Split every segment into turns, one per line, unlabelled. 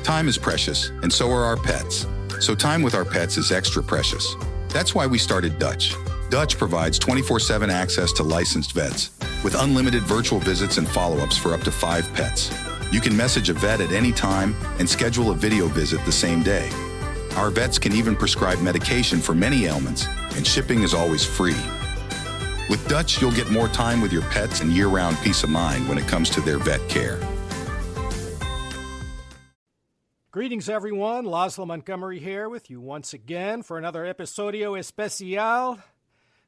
Time is precious, and so are our pets. So time with our pets is extra precious. That's why we started Dutch. Dutch provides 24/7 access to licensed vets, with unlimited virtual visits and follow-ups for up to 5 pets. You can message a vet at any time and schedule a video visit the same day. Our vets can even prescribe medication for many ailments, and shipping is always free. With Dutch, you'll get more time with your pets and year-round peace of mind when it comes to their vet care.
Greetings, everyone. Laszlo Montgomery here with you once again for another Episodio Especial.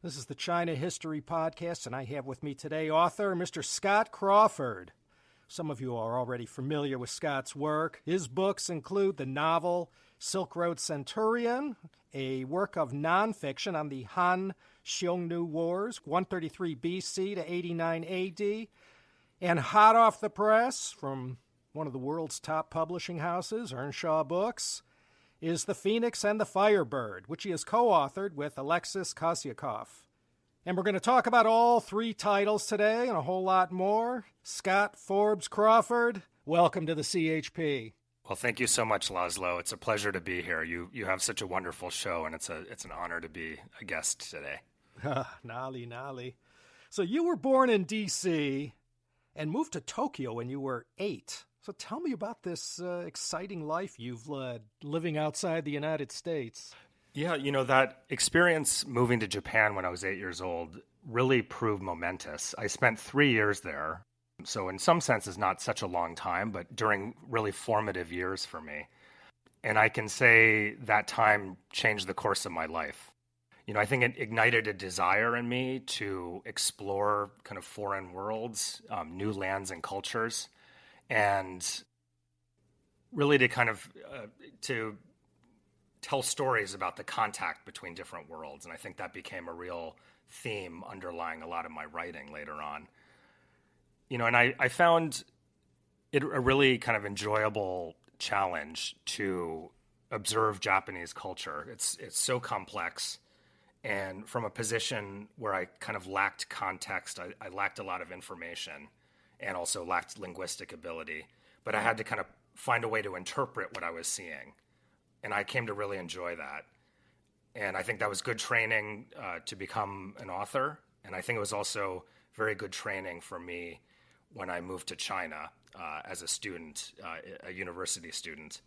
This is the China History Podcast, and I have with me today author Mr. Scott Crawford. Some of you are already familiar with Scott's work. His books include the novel Road Centurian, a work of nonfiction on the Han-Xiongnu Wars, 133 BC to 89 AD, and hot off the press from one of the world's top publishing houses, Earnshaw Books, is The Phoenix and the Firebird, which he has co-authored with Alexis Kossiakoff. And we're going to talk about all 3 titles today and a whole lot more. Scott Forbes Crawford, welcome to the CHP.
Well, thank you so much, Laszlo. It's a pleasure to be here. You have such a wonderful show, and it's an honor to be a guest today.
Nali. So you were born in D.C. and moved to Tokyo when you were 8. So tell me about this exciting life you've led, living outside the United States.
Yeah, that experience moving to Japan when I was 8 years old really proved momentous. I spent 3 years there, so in some senses not such a long time, but during really formative years for me. And I can say that time changed the course of my life. I think it ignited a desire in me to explore kind of foreign worlds, new lands and cultures, and really to kind of to tell stories about the contact between different worlds. And I think that became a real theme underlying a lot of my writing later on. And I found it a really kind of enjoyable challenge to observe Japanese culture. It's so complex. And from a position where I kind of lacked context, I lacked a lot of information and also lacked linguistic ability. But I had to kind of find a way to interpret what I was seeing. And I came to really enjoy that. And I think that was good training to become an author. And I think it was also very good training for me when I moved to China as a student, a university student.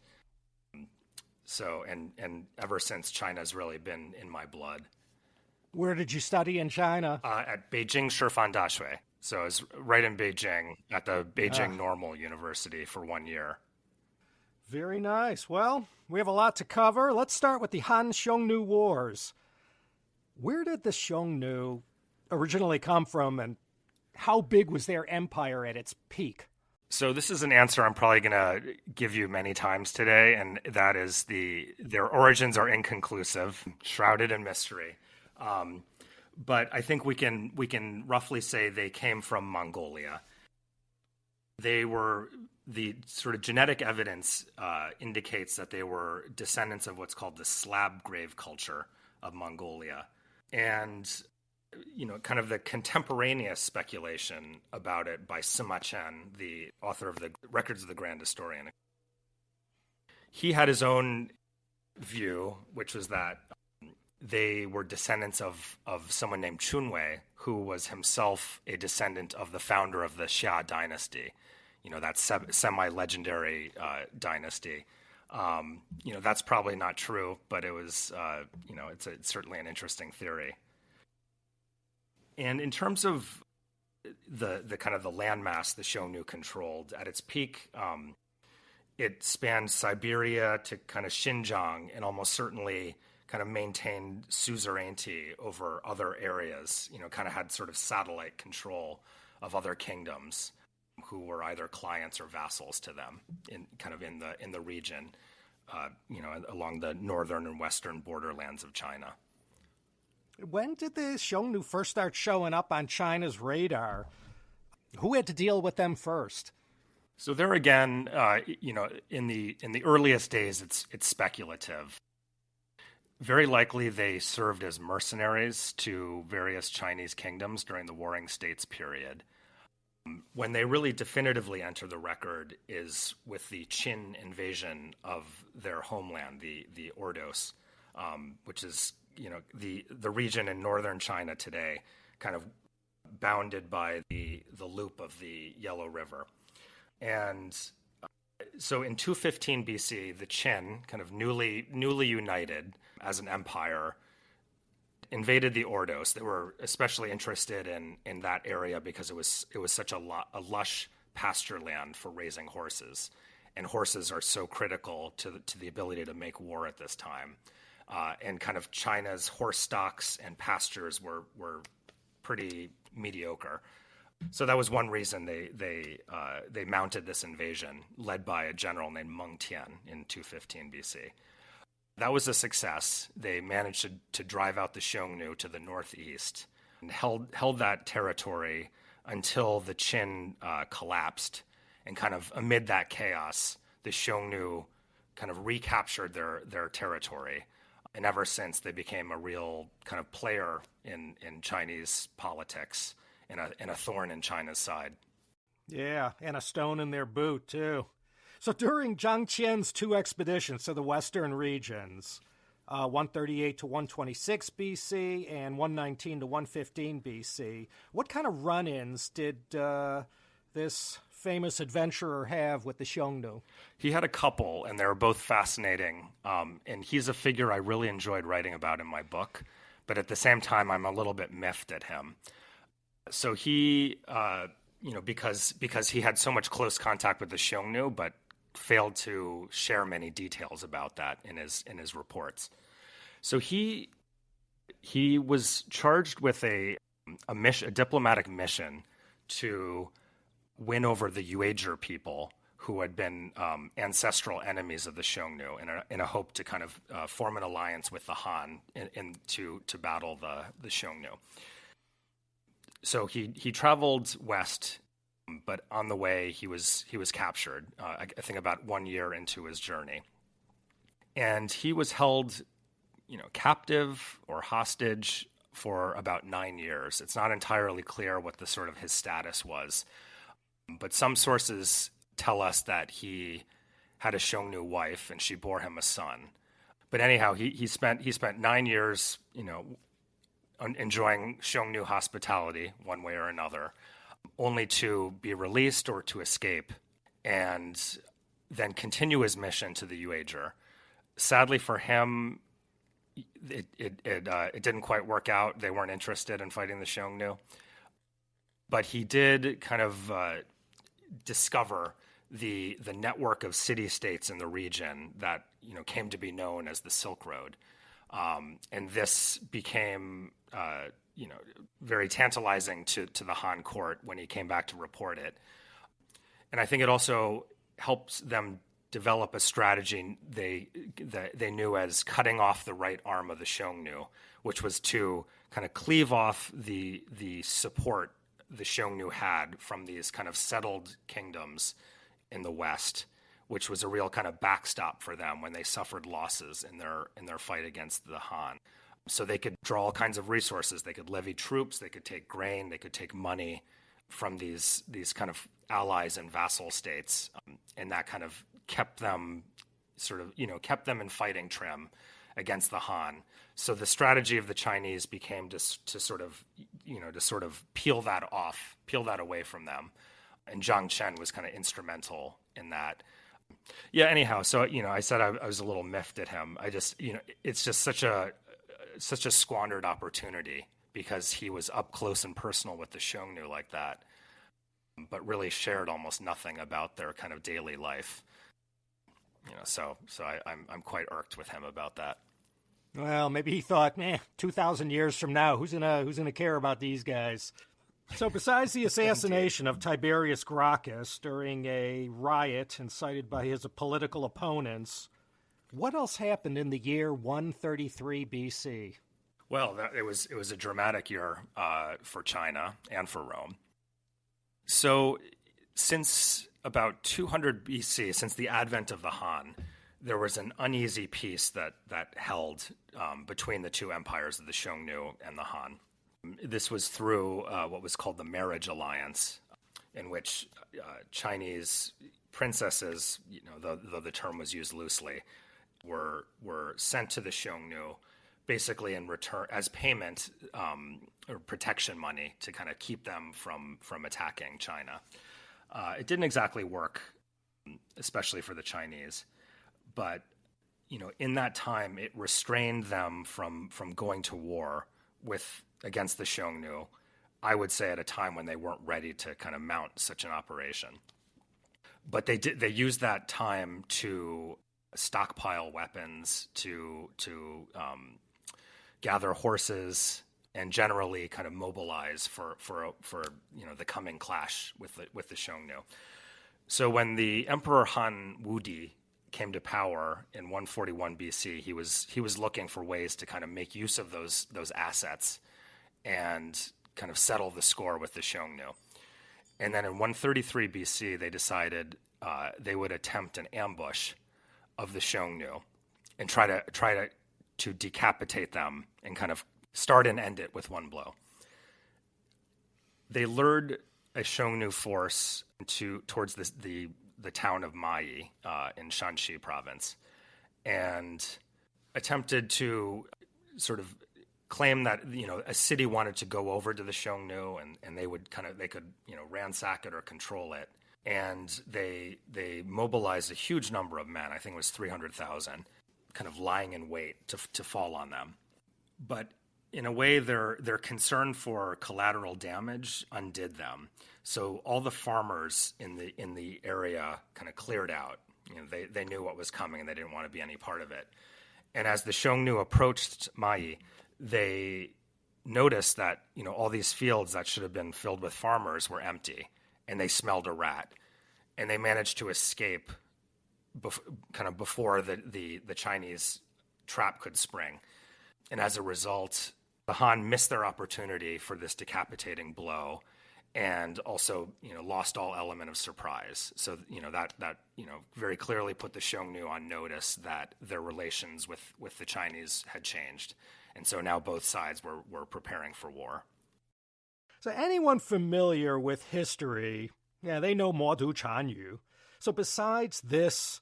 So, and ever since, China's really been in my blood.
Where did you study in China?
At Beijing Shifan Daxue. So I was right in Beijing at the Beijing Normal University for 1 year.
Very nice. Well, we have a lot to cover. Let's start with the Han-Xiongnu Wars. Where did the Xiongnu originally come from, and how big was their empire at its peak?
So this is an answer I'm probably going to give you many times today, and that is their origins are inconclusive, shrouded in mystery. But I think we can roughly say they came from Mongolia. They were the sort of genetic evidence indicates that they were descendants of what's called the slab grave culture of Mongolia. And, kind of the contemporaneous speculation about it by Sima Chen, the author of the Records of the Grand Historian. He had his own view, which was that they were descendants of someone named Chunwei, who was himself a descendant of the founder of the Xia Dynasty, that semi-legendary dynasty. That's probably not true, but it was, it's certainly an interesting theory. And in terms of the kind of the landmass the Xiongnu controlled, at its peak, it spanned Siberia to kind of Xinjiang, and almost certainly kind of maintained suzerainty over other areas, kind of had sort of satellite control of other kingdoms who were either clients or vassals to them in the region, along the northern and western borderlands of China.
When did the Xiongnu first start showing up on China's radar? Who had to deal with them first?
So there again, in the earliest days, it's speculative. Very likely they served as mercenaries to various Chinese kingdoms during the Warring States period. When they really definitively enter the record is with the Qin invasion of their homeland, the Ordos, which is the region in northern China today, kind of bounded by the loop of the Yellow River. And so in 215 BC, the Qin, kind of newly united as an empire, invaded the Ordos. They were especially interested in that area because it was such a lush pasture land for raising horses, and horses are so critical to the ability to make war at this time. And kind of China's horse stocks and pastures were pretty mediocre. So that was one reason they mounted this invasion, led by a general named Meng Tian in 215 BC. That was a success. They managed to drive out the Xiongnu to the northeast and held that territory until the Qin collapsed. And kind of amid that chaos, the Xiongnu kind of recaptured their territory. And ever since, they became a real kind of player in Chinese politics and a thorn in China's side.
Yeah, and a stone in their boot, too. So during Zhang Qian's two expeditions to the western regions, 138 to 126 BC and 119 to 115 BC, what kind of run-ins did this famous adventurer have with the Xiongnu?
He had a couple, and they were both fascinating. And he's a figure I really enjoyed writing about in my book, but at the same time, I'm a little bit miffed at him. So he, because he had so much close contact with the Xiongnu, but failed to share many details about that in his reports. So he was charged with a diplomatic mission to win over the Yuezhi people who had been ancestral enemies of the Xiongnu in a hope to kind of form an alliance with the Han to battle the Xiongnu. So he traveled west, but on the way he was captured. I think about 1 year into his journey, and he was held, captive or hostage for about 9 years. It's not entirely clear what the sort of his status was, but some sources tell us that he had a Xiongnu wife and she bore him a son. But anyhow, he spent 9 years, enjoying Xiongnu hospitality one way or another, only to be released or to escape, and then continue his mission to the Yuezhi. Sadly for him, it didn't quite work out. They weren't interested in fighting the Xiongnu, but he did kind of discover the network of city-states in the region that came to be known as the Silk Road, and this became very tantalizing to the Han court when he came back to report it. And I think it also helps them develop a strategy they knew as cutting off the right arm of the Xiongnu, which was to kind of cleave off the support the Xiongnu had from these kind of settled kingdoms in the west, which was a real kind of backstop for them when they suffered losses in their fight against the Han. So they could draw all kinds of resources. They could levy troops, they could take grain, they could take money from these kind of allies and vassal states, and that kind of kept them in fighting trim against the Han. So the strategy of the Chinese became to sort of peel that away from them, and Zhang Qian was kind of instrumental in that. Yeah. Anyhow, so I said I was a little miffed at him. I just it's just such a squandered opportunity because he was up close and personal with the Xiongnu like that, but really shared almost nothing about their kind of daily life. So I'm quite irked with him about that.
Well, maybe he thought, 2,000 years from now, who's gonna care about these guys? So besides the assassination of Tiberius Gracchus during a riot incited by his political opponents, what else happened in the year 133 BC?
Well, it was a dramatic year for China and for Rome. So since about 200 BC, since the advent of the Han, there was an uneasy peace that held between the two empires of the Xiongnu and the Han. This was through what was called the Marriage Alliance. in which Chinese princesses, though the term was used loosely, were sent to the Xiongnu basically in return as payment or protection money to kind of keep them from attacking China. It didn't exactly work, especially for the Chinese, but in that time it restrained them from going to war against the Xiongnu, I would say at a time when they weren't ready to kind of mount such an operation. But they used that time to stockpile weapons, to gather horses, and generally kind of mobilize for the coming clash with the Xiongnu. So when the Emperor Han Wudi came to power in 141 BC, he was looking for ways to kind of make use of those assets and kind of settle the score with the Xiongnu. And then in 133 BC, they decided they would attempt an ambush of the Xiongnu and try to decapitate them and kind of start and end it with one blow. They lured a Xiongnu force towards the town of Mai in Shanxi province and attempted to sort of claim that a city wanted to go over to the Xiongnu and they could ransack it or control it. And they mobilized a huge number of men, I think it was 300,000, kind of lying in wait to fall on them. But in a way, their concern for collateral damage undid them. So all the farmers in the area kind of cleared out. They knew what was coming and they didn't want to be any part of it. And as the Xiongnu approached Mai, they noticed that all these fields that should have been filled with farmers were empty, and they smelled a rat, and they managed to escape kind of before the Chinese trap could spring. And as a result, the Han missed their opportunity for this decapitating blow, and also lost all element of surprise. So that very clearly put the Xiongnu on notice that their relations with the Chinese had changed, and so now both sides were preparing for war.
So anyone familiar with history, they know Modu Chanyu. So besides this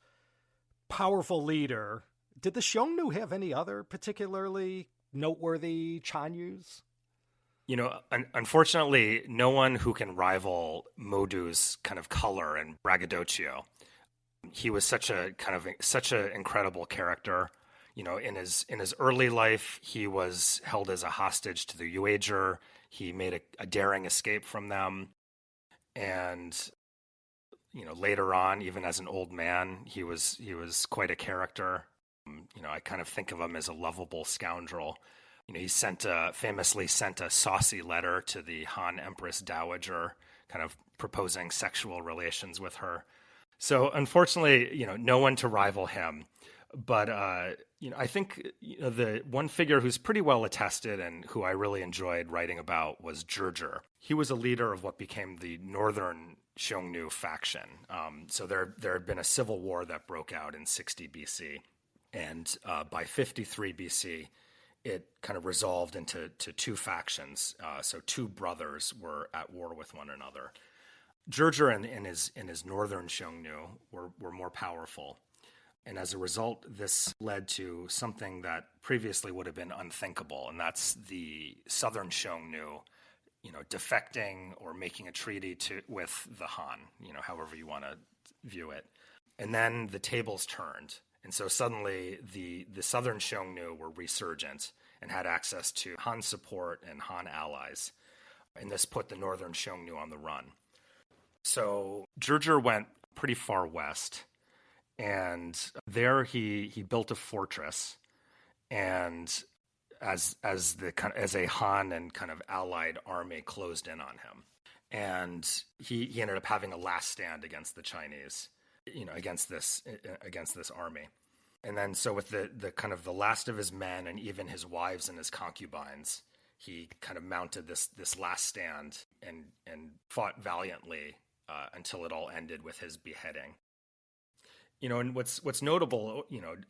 powerful leader, did the Xiongnu have any other particularly noteworthy Chanyus?
Unfortunately, no one who can rival Modu's kind of color and braggadocio. He was such an incredible character. In his early life, he was held as a hostage to the Yuezhi. He made a daring escape from them, and later on, even as an old man, he was quite a character. I kind of think of him as a lovable scoundrel. He famously sent a saucy letter to the Han Empress Dowager, kind of proposing sexual relations with her. So unfortunately, no one to rival him. But I think the one figure who's pretty well attested and who I really enjoyed writing about was Zhizhi. He was a leader of what became the Northern Xiongnu faction. So there had been a civil war that broke out in 60 BC, and by 53 BC, it kind of resolved into two factions. So two brothers were at war with one another. Zhizhi in his Northern Xiongnu were more powerful. And as a result, this led to something that previously would have been unthinkable, and that's the Southern Xiongnu, defecting or making a treaty with the Han, however you want to view it. And then the tables turned, and so suddenly the Southern Xiongnu were resurgent and had access to Han support and Han allies, and this put the Northern Xiongnu on the run. So Zhizhi went pretty far west. And there he built a fortress, and as a Han and kind of allied army closed in on him, and he ended up having a last stand against the Chinese, against this army. And then so with the kind of the last of his men and even his wives and his concubines, he kind of mounted this last stand and fought valiantly until it all ended with his beheading. And what's notable,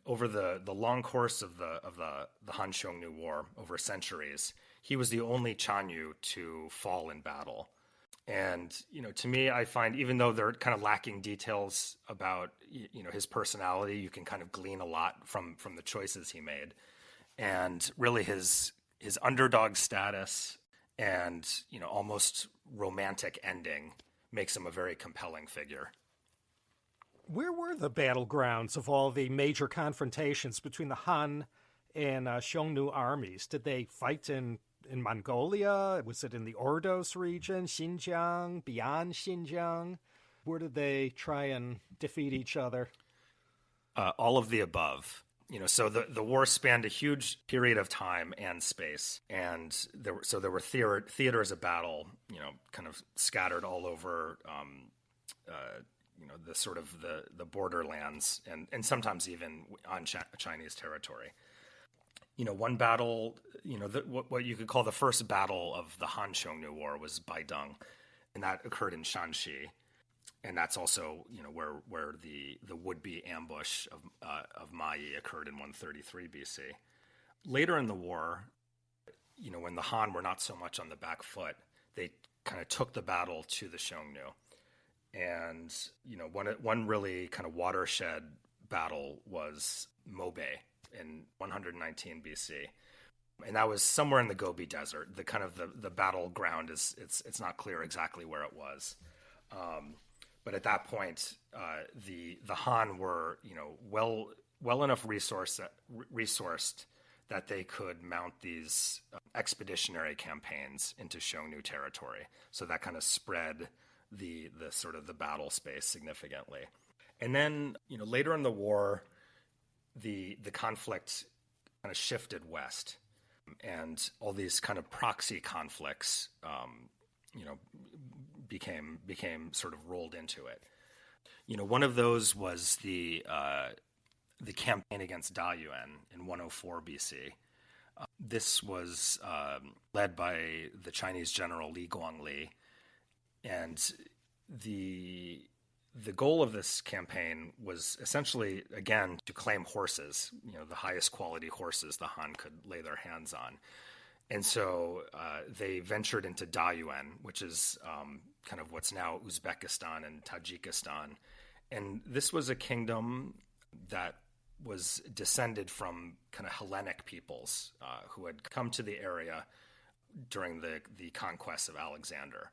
over the long course of the Han-Xiongnu War over centuries, he was the only Chanyu to fall in battle. And, to me, I find even though they're kind of lacking details about, his personality, you can kind of glean a lot from the choices he made. And really his underdog status and, almost romantic ending makes him a very compelling figure.
Where were the battlegrounds of all the major confrontations between the Han and Xiongnu armies? Did they fight in Mongolia? Was it in the Ordos region, Xinjiang, beyond Xinjiang? Where did they try and defeat each other?
All of the above. So the war spanned a huge period of time and space, and there were theaters of battle, kind of scattered all over, the sort of the borderlands, and sometimes even on Chinese territory. One battle, what you could call the first battle of the Han-Xiongnu War was Baideng, and that occurred in Shanxi. And that's also, where the would-be ambush of Ma Yi occurred in 133 BC. Later in the war, when the Han were not so much on the back foot, they kind of took the battle to the Xiongnu. And, one really kind of watershed battle was Mobei in 119 BC. And that was somewhere in the Gobi Desert. The kind of the battleground it's not clear exactly where it was. But at that point, the Han were, well enough resourced that they could mount these expeditionary campaigns into Xiongnu territory. So that kind of spread the sort of the battle space significantly. And then, later in the war, the conflict kind of shifted west, and all these kind of proxy conflicts, became sort of rolled into it. One of those was the campaign against Dayuan in 104 BC. This was led by the Chinese general Li Guangli, and the goal of this campaign was essentially, again, to claim horses, the highest quality horses the Han could lay their hands on. And so they ventured into Dayuan, which is kind of what's now Uzbekistan and Tajikistan. And this was a kingdom that was descended from kind of Hellenic peoples who had come to the area during the conquest of Alexander.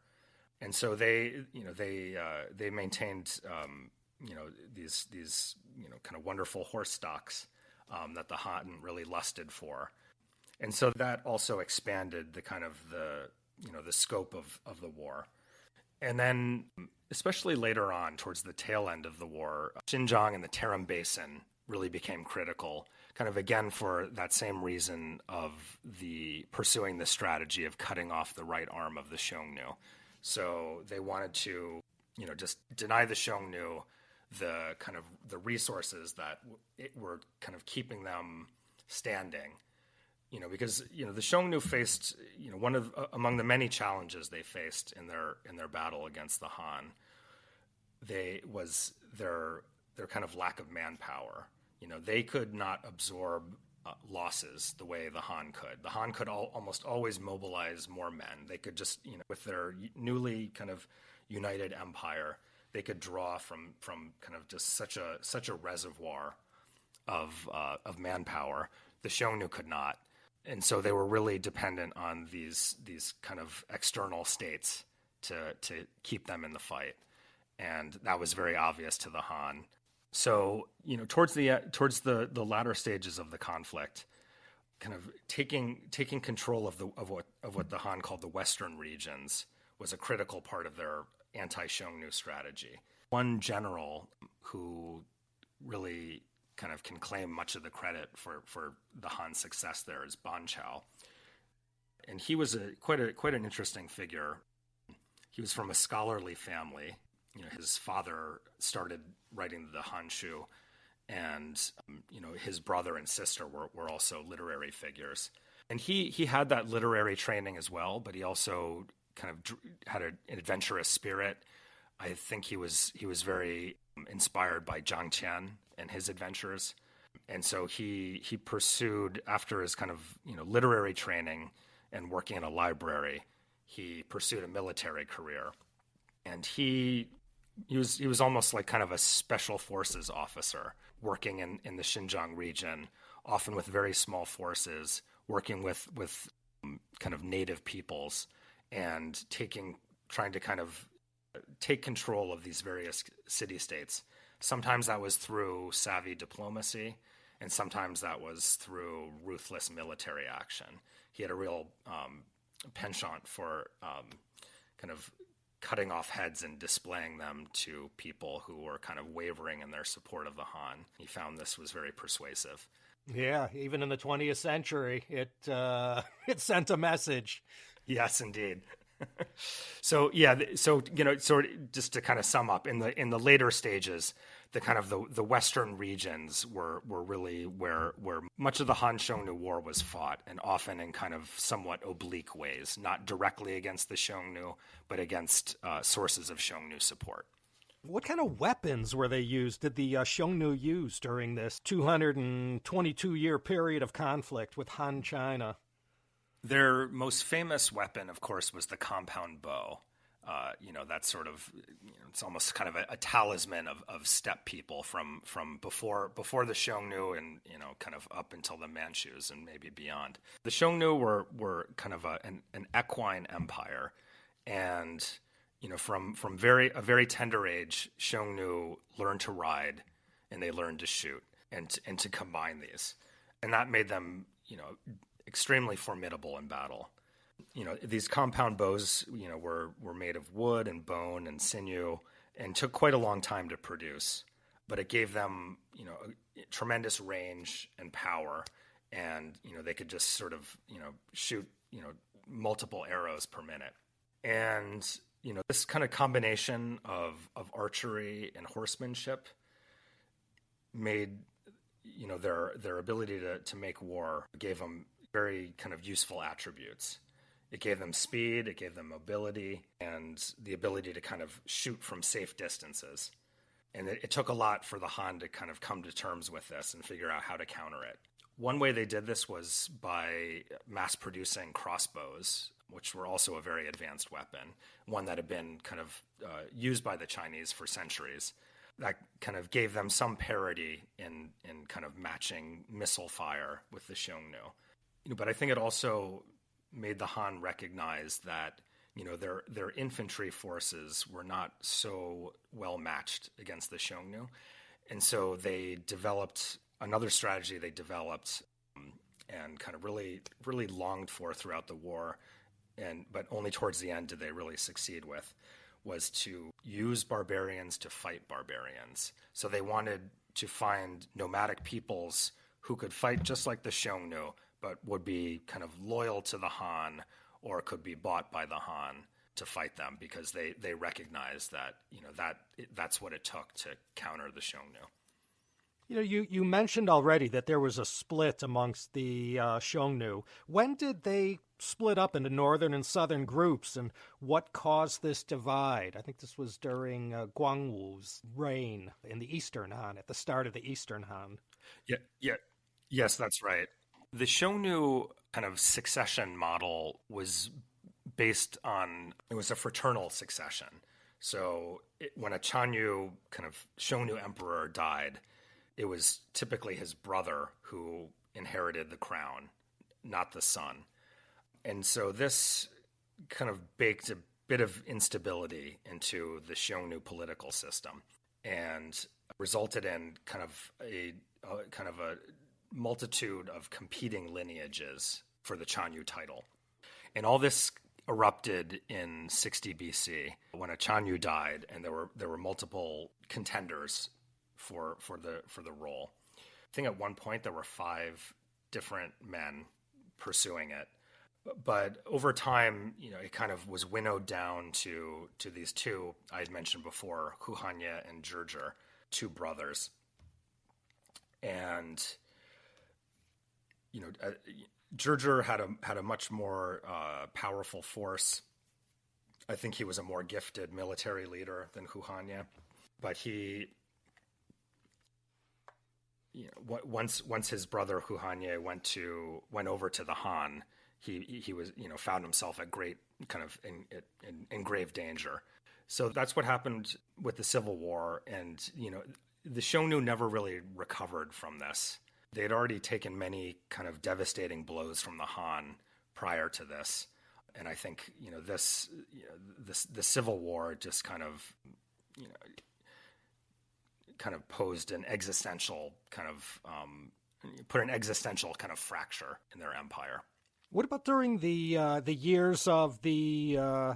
And so they maintained these kind of wonderful horse stocks that the Han really lusted for. And so that also expanded the kind of the scope of the war. And then, especially later on, towards the tail end of the war, Xinjiang and the Tarim Basin really became critical, kind of again for that same reason of pursuing the strategy of cutting off the right arm of the Xiongnu. So they wanted to, just deny the Xiongnu the kind of the resources that were kind of keeping them standing. Because the Xiongnu faced, one of among the many challenges they faced in their battle against the Han, was their kind of lack of manpower. They could not absorb losses the way the Han could. The Han could almost always mobilize more men. They could just, with their newly kind of united empire, they could draw from kind of just such a reservoir of manpower. The Xiongnu could not. And so they were really dependent on these kind of external states to keep them in the fight, and that was very obvious to the Han. So towards the latter stages of the conflict, kind of taking control of what the Han called the Western regions was a critical part of their anti-Xiongnu strategy. One general who really kind of can claim much of the credit for the Han's success there is Ban Chao. And he was quite an interesting figure. He was from a scholarly family. His father started writing the Han Shu, and his brother and sister were also literary figures. And he had that literary training as well, but he also kind of had an adventurous spirit. I think he was very inspired by Zhang Qian and his adventures. And so he pursued, after his kind of literary training and working in a library, he pursued a military career, and he was almost like kind of a special forces officer working in the Xinjiang region, often with very small forces, working with kind of native peoples and trying to kind of take control of these various city-states. Sometimes that was through savvy diplomacy, and sometimes that was through ruthless military action. He had a real penchant for kind of cutting off heads and displaying them to people who were kind of wavering in their support of the Han. He found this was very persuasive.
Yeah, even in the 20th century, it sent a message.
Yes, indeed. So sort of just to kind of sum up, in the later stages, the kind of the western regions were really where much of the Han-Xiongnu War was fought, and often in kind of somewhat oblique ways, not directly against the Xiongnu, but against sources of Xiongnu support.
What kind of weapons were they used? Did the Xiongnu use during this 222-year period of conflict with Han China?
Their most famous weapon, of course, was the compound bow. That's sort of, it's almost kind of a talisman of steppe people from before the Xiongnu and, kind of up until the Manchus and maybe beyond. The Xiongnu were kind of an equine empire, and from a very tender age, Xiongnu learned to ride and they learned to shoot and to combine these, and that made them extremely formidable in battle. These compound bows, were made of wood and bone and sinew, and took quite a long time to produce. But it gave them, a tremendous range and power, and they could just sort of, shoot, multiple arrows per minute. And this kind of combination of archery and horsemanship made, their ability to make war, gave them very kind of useful attributes. It gave them speed, it gave them mobility, and the ability to kind of shoot from safe distances. And it took a lot for the Han to kind of come to terms with this and figure out how to counter it. One way they did this was by mass-producing crossbows, which were also a very advanced weapon, one that had been kind of used by the Chinese for centuries. That kind of gave them some parity in kind of matching missile fire with the Xiongnu. But I think it also made the Han recognize that their infantry forces were not so well matched against the Xiongnu, and so they developed another strategy. They developed and kind of really longed for throughout the war, but only towards the end did they really succeed with, was to use barbarians to fight barbarians. So they wanted to find nomadic peoples who could fight just like the Xiongnu, but would be kind of loyal to the Han or could be bought by the Han to fight them, because they recognized that that's what it took to counter the Xiongnu.
You mentioned already that there was a split amongst the Xiongnu. When did they split up into northern and southern groups, and what caused this divide? I think this was during Guangwu's reign in the Eastern Han, at the start of the Eastern Han.
Yes, that's right. The Xiongnu kind of succession model was based on, it was a fraternal succession. So when a Chanyu kind of Xiongnu emperor died, it was typically his brother who inherited the crown, not the son. And so this kind of baked a bit of instability into the Xiongnu political system and resulted in kind of a multitude of competing lineages for the Chanyu title. And all this erupted in 60 BC when a Chanyu died, and there were multiple contenders for the role. I think at one point there were 5 different men pursuing it. But over time, it kind of was winnowed down to these two I had mentioned before, Hu Hanye and Zhizhi, 2 brothers. And Zhizhi had a much more powerful force. I think he was a more gifted military leader than Hu Hanye, but he, once his brother Hu Hanye went over to the Han, he was, found himself at great kind of in grave danger. So that's what happened with the Civil War. And, the Xiongnu never really recovered from this. They had already taken many kind of devastating blows from the Han prior to this. And I think, the Civil War just kind of posed an existential put an existential kind of fracture in their empire.
What about during the years of the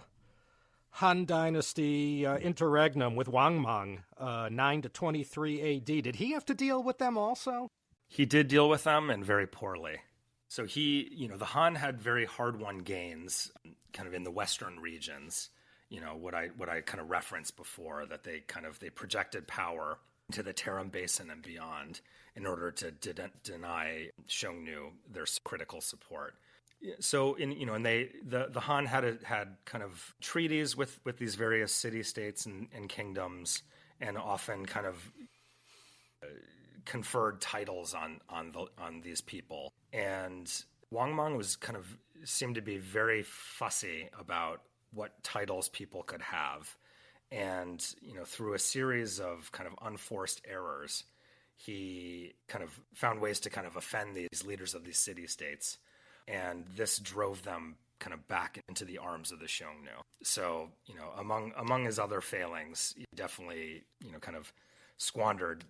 Han Dynasty interregnum with Wang Mang, 9 to 23 A.D.? Did he have to deal with them also?
He did deal with them, and very poorly. So the Han had very hard-won gains kind of in the western regions. What I kind of referenced before, that they projected power into the Tarim Basin and beyond in order to deny Xiongnu their critical support. So the Han had kind of treaties with these various city-states and kingdoms, and often kind of conferred titles on these people. And Wang Mang seemed to be very fussy about what titles people could have. And, through a series of kind of unforced errors, he kind of found ways to kind of offend these leaders of these city-states. And this drove them kind of back into the arms of the Xiongnu. So, among his other failings, he definitely, kind of squandered,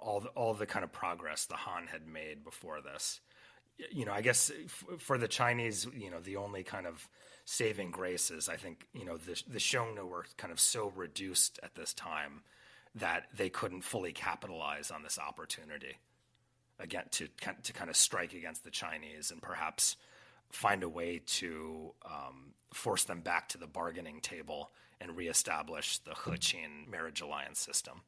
all the kind of progress the Han had made before this. I guess for the Chinese, the only kind of saving grace is, I think, the Xiongnu were kind of so reduced at this time that they couldn't fully capitalize on this opportunity, again, to kind of strike against the Chinese and perhaps find a way to force them back to the bargaining table and reestablish the He-Qin marriage alliance system.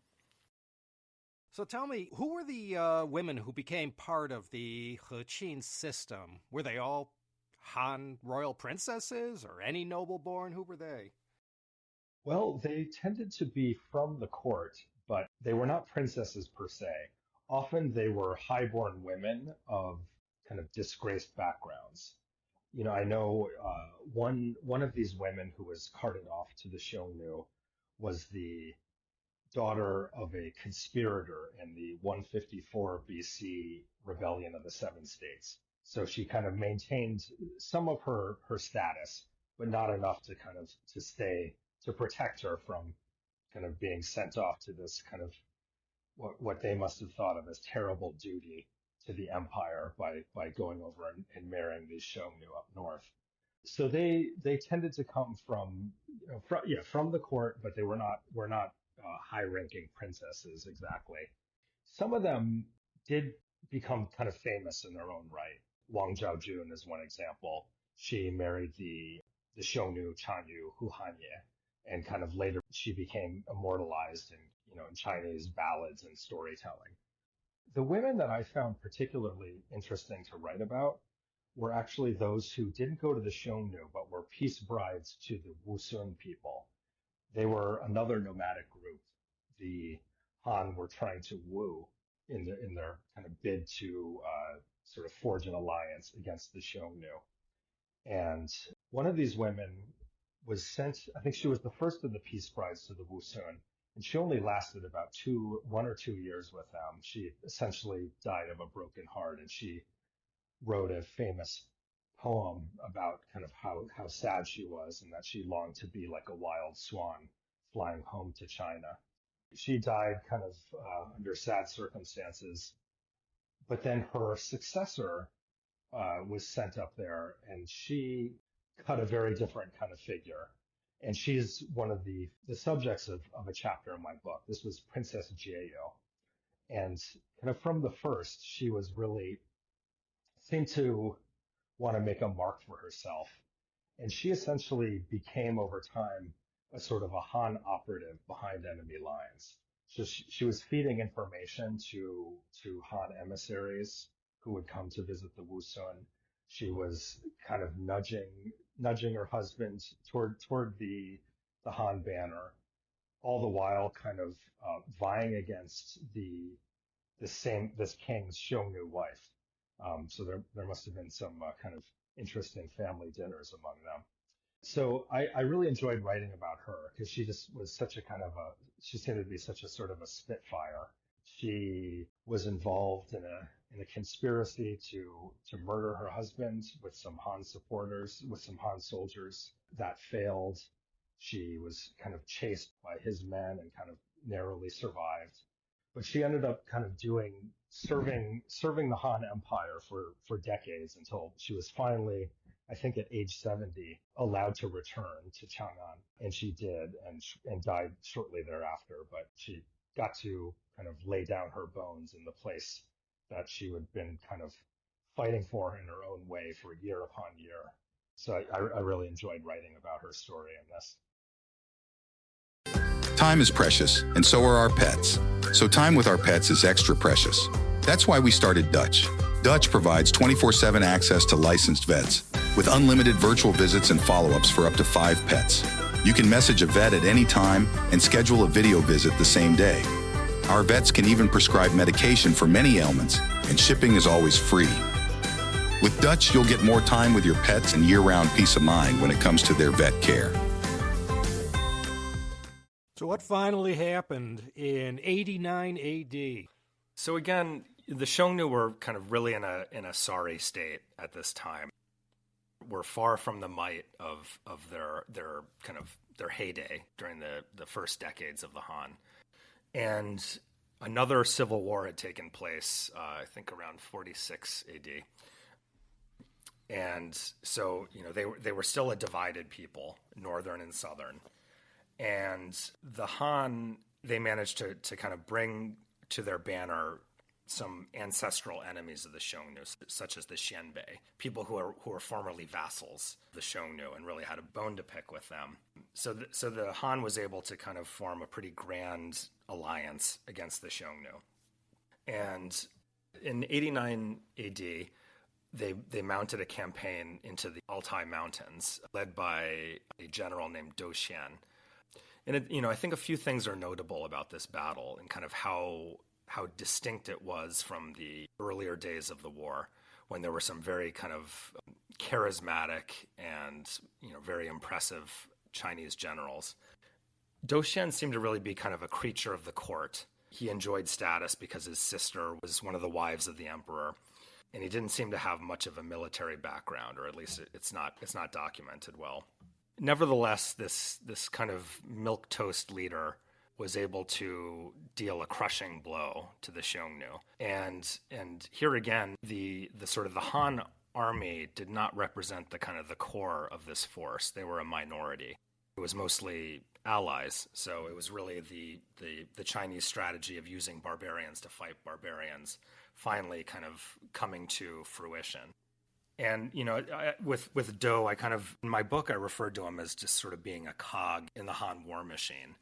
So tell me, who were the women who became part of the He-Qin system? Were they all Han royal princesses, or any noble-born? Who were they?
Well, they tended to be from the court, but they were not princesses per se. Often they were highborn women of kind of disgraced backgrounds. I know one of these women who was carted off to the Xiongnu was the daughter of a conspirator in the 154 BC rebellion of the Seven States. So she kind of maintained some of her status, but not enough to kind of to protect her from kind of being sent off to this kind of what they must have thought of as terrible duty to the empire by going over and marrying these Xiongnu up north. So they tended to come from from the court, but they were not high-ranking princesses exactly. Some of them did become kind of famous in their own right. Wang Zhaojun is one example. She married the Xiongnu Chanyu Huhanye, and kind of later she became immortalized in Chinese ballads and storytelling. The women that I found particularly interesting to write about were actually those who didn't go to the Xiongnu, but were peace brides to the Wusun people. They were another nomadic group the Han were trying to woo in their kind of bid to sort of forge an alliance against the Xiongnu. And one of these women was sent, I think she was the first of the peace brides to the Wusun, and she only lasted about 1 or 2 years with them. She essentially died of a broken heart, and she wrote a famous poem about kind of how sad she was and that she longed to be like a wild swan flying home to China. She died kind of under sad circumstances, but then her successor was sent up there, and she cut a very different kind of figure. And she's one of the subjects of a chapter in my book. This was Princess Jieyo. And kind of from the first, she was really seemed to want to make a mark for herself. And she essentially became over time a sort of a Han operative behind enemy lines. So she was feeding information to Han emissaries who would come to visit the Wusun. She was kind of nudging her husband toward the Han banner, all the while kind of vying against this king's Xiongnu wife. So there must have been some kind of interesting family dinners among them. So I really enjoyed writing about her because she just was such a kind of she seemed to be such a sort of a spitfire. She was involved in a conspiracy to murder her husband with some Han supporters, with some Han soldiers. That failed. She was kind of chased by his men and kind of narrowly survived. But she ended up kind of serving the Han Empire for decades until she was finally, I think at age 70, allowed to return to Chang'an, and she did, and died shortly thereafter. But she got to kind of lay down her bones in the place that she had been kind of fighting for in her own way for year upon year. So I really enjoyed writing about her story in this.
Time is precious, and so are our pets. So time with our pets is extra precious. That's why we started Dutch. Dutch provides 24/7 access to licensed vets, with unlimited virtual visits and follow-ups for up to 5 pets. You can message a vet at any time and schedule a video visit the same day. Our vets can even prescribe medication for many ailments, and shipping is always free. With Dutch, you'll get more time with your pets and year-round peace of mind when it comes to their vet care.
So what finally happened in 89 AD?
So again, the Xiongnu were kind of really in a sorry state at this time. We're far from the might of their kind of their heyday during the first decades of the Han. And another civil war had taken place, I think around 46 AD. And so, they were still a divided people, northern and southern. And the Han, they managed to kind of bring to their banner some ancestral enemies of the Xiongnu, such as the Xianbei, people who are formerly vassals of the Xiongnu and really had a bone to pick with them. So the Han was able to kind of form a pretty grand alliance against the Xiongnu. And in 89 AD, they mounted a campaign into the Altai Mountains, led by a general named Dou Xian. And I think a few things are notable about this battle and kind of how distinct it was from the earlier days of the war, when there were some very kind of charismatic and very impressive Chinese generals. Dou Xian seemed to really be kind of a creature of the court. He enjoyed status because his sister was one of the wives of the emperor, and he didn't seem to have much of a military background, or at least it's not documented well. Nevertheless, this kind of milquetoast leader was able to deal a crushing blow to the Xiongnu. And here again, the sort of the Han army did not represent the kind of the core of this force. They were a minority. It was mostly allies. So it was really the Chinese strategy of using barbarians to fight barbarians finally kind of coming to fruition. And, with Dou, I kind of, in my book, I referred to him as just sort of being a cog in the Han war machine.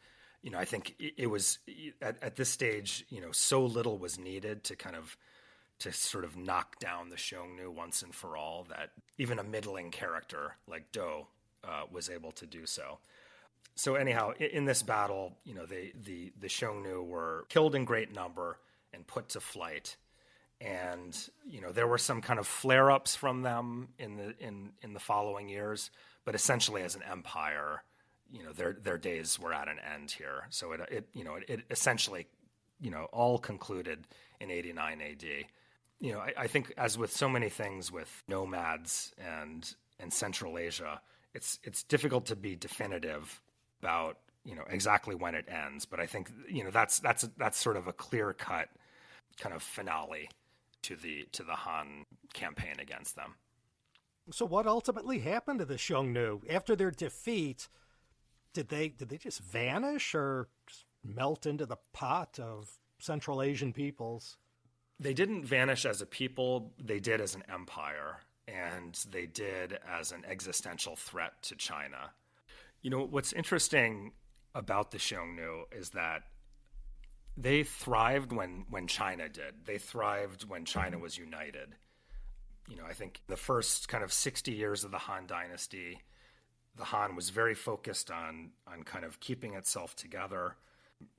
I think it was, at this stage, so little was needed to sort of knock down the Xiongnu once and for all that even a middling character like Dou was able to do so. So anyhow, in this battle, the Xiongnu were killed in great number and put to flight. And there were some kind of flare-ups from them in the following years, but essentially as an empire, their days were at an end here. So it essentially all concluded in 89 AD. I think, as with so many things with nomads and Central Asia, it's difficult to be definitive about exactly when it ends. But I think that's sort of a clear-cut kind of finale to the Han campaign against them.
So what ultimately happened to the Xiongnu after their defeat? Did they just vanish or just melt into the pot of Central Asian peoples?
They didn't vanish as a people. They did as an empire, and they did as an existential threat to China. What's interesting about the Xiongnu is that they thrived when China did. They thrived when China was united. I think the first kind of 60 years of the Han Dynasty, the Han was very focused on kind of keeping itself together,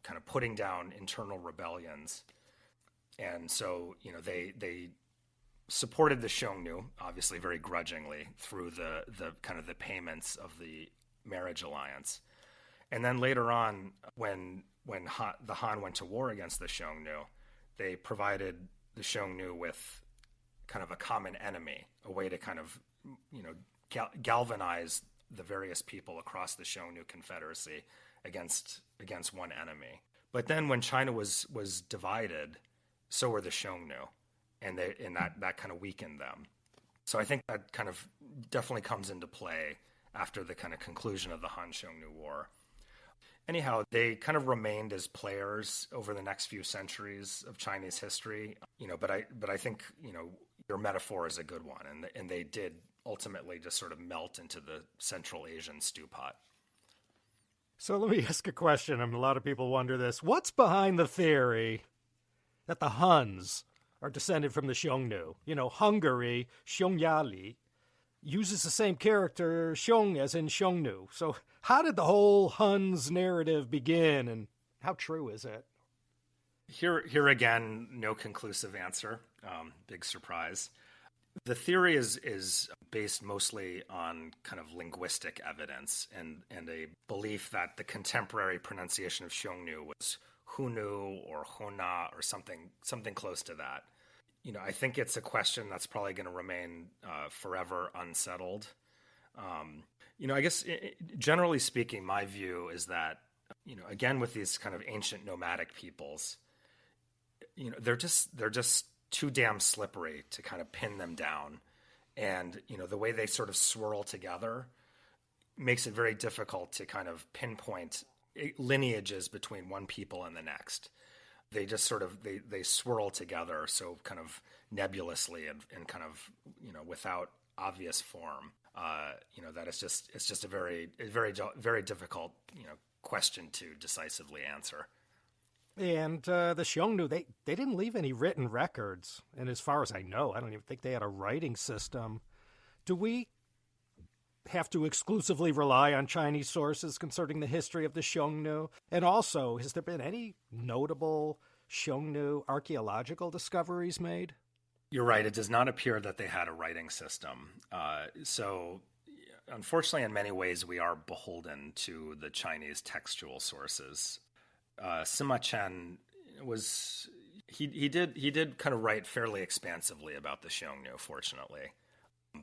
kind of putting down internal rebellions. And so, they supported the Xiongnu, obviously very grudgingly, through the kind of the payments of the marriage alliance. And then later on, when the Han went to war against the Xiongnu, they provided the Xiongnu with kind of a common enemy, a way to kind of, galvanize the various people across the Xiongnu Confederacy against one enemy. But then when China was divided, so were the Xiongnu, and that kind of weakened them. So I think that kind of definitely comes into play after the kind of conclusion of the Han-Xiongnu War. Anyhow, they kind of remained as players over the next few centuries of Chinese history, but I think, your metaphor is a good one, and they did ultimately just sort of melt into the Central Asian stew pot.
So let me ask a question, and a lot of people wonder this. What's behind the theory that the Huns are descended from the Xiongnu? Hungary, Xiongnu, uses the same character, Xiong, as in Xiongnu. So how did the whole Huns narrative begin, and how true is it?
Here again, no conclusive answer. Big surprise. The theory is based mostly on kind of linguistic evidence and a belief that the contemporary pronunciation of Xiongnu was Hunu or Hona or something close to that. I think it's a question that's probably going to remain forever unsettled. I guess generally speaking, my view is that, again, with these kind of ancient nomadic peoples, they're just too damn slippery to kind of pin them down. And, the way they sort of swirl together makes it very difficult to kind of pinpoint lineages between one people and the next. They just sort of, they swirl together so kind of nebulously and kind of, without obvious form, that it's just a very difficult, question to decisively answer.
And the Xiongnu, they didn't leave any written records. And as far as I know, I don't even think they had a writing system. Do we have to exclusively rely on Chinese sources concerning the history of the Xiongnu? And also, has there been any notable Xiongnu archaeological discoveries made?
You're right. It does not appear that they had a writing system. So, unfortunately, in many ways, we are beholden to the Chinese textual sources. Sima Chen he did kind of write fairly expansively about the Xiongnu, fortunately,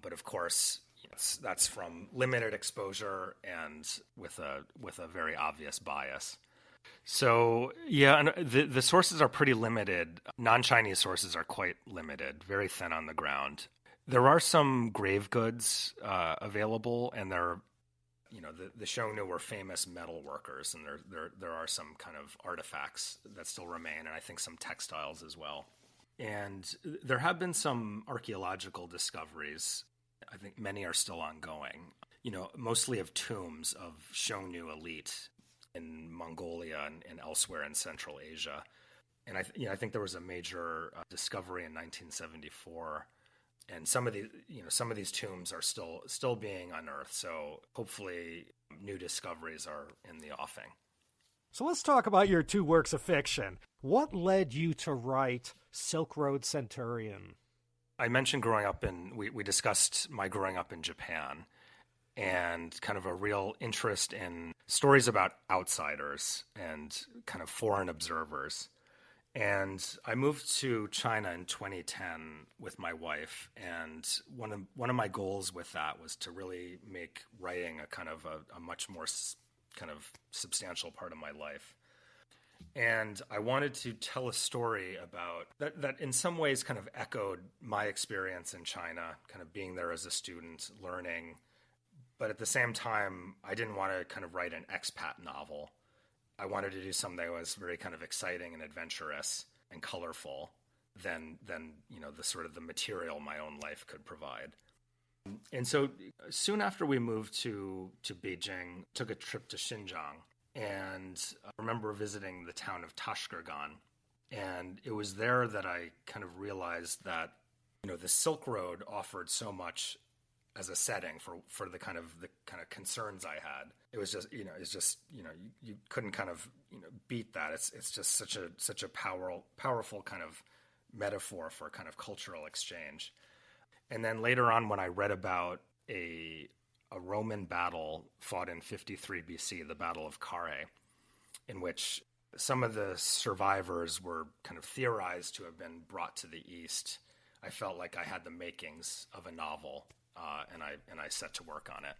but of course that's from limited exposure and with a very obvious bias. So yeah, and the sources are pretty limited. Non-Chinese sources are quite limited, very thin on the ground. There are some grave goods available, and they're the Xiongnu were famous metal workers, and there are some kind of artifacts that still remain, and I think some textiles as well. And there have been some archaeological discoveries. I think many are still ongoing, mostly of tombs of Xiongnu elite in Mongolia and elsewhere in Central Asia. And I think there was a major discovery in 1974. And some of these tombs are still being unearthed. So hopefully new discoveries are in the offing.
So let's talk about your two works of fiction. What led you to write Silk Road Centurion?
I mentioned we discussed my growing up in Japan and kind of a real interest in stories about outsiders and kind of foreign observers. And I moved to China in 2010 with my wife, and one of my goals with that was to really make writing a kind of a much more kind of substantial part of my life. And I wanted to tell a story about that in some ways kind of echoed my experience in China, kind of being there as a student, learning. But at the same time, I didn't want to kind of write an expat novel. I wanted to do something that was very kind of exciting and adventurous and colorful than the sort of the material my own life could provide. And so soon after we moved to Beijing, took a trip to Xinjiang, and I remember visiting the town of Tashkurgan. And it was there that I kind of realized that the Silk Road offered so much as a setting for the kind of concerns I had. It was just you couldn't kind of beat that. It's just such a powerful kind of metaphor for kind of cultural exchange. And then later on, when I read about a Roman battle fought in 53 BC, the Battle of Carrhae, in which some of the survivors were kind of theorized to have been brought to the East, I felt like I had the makings of a novel, and I set to work on it.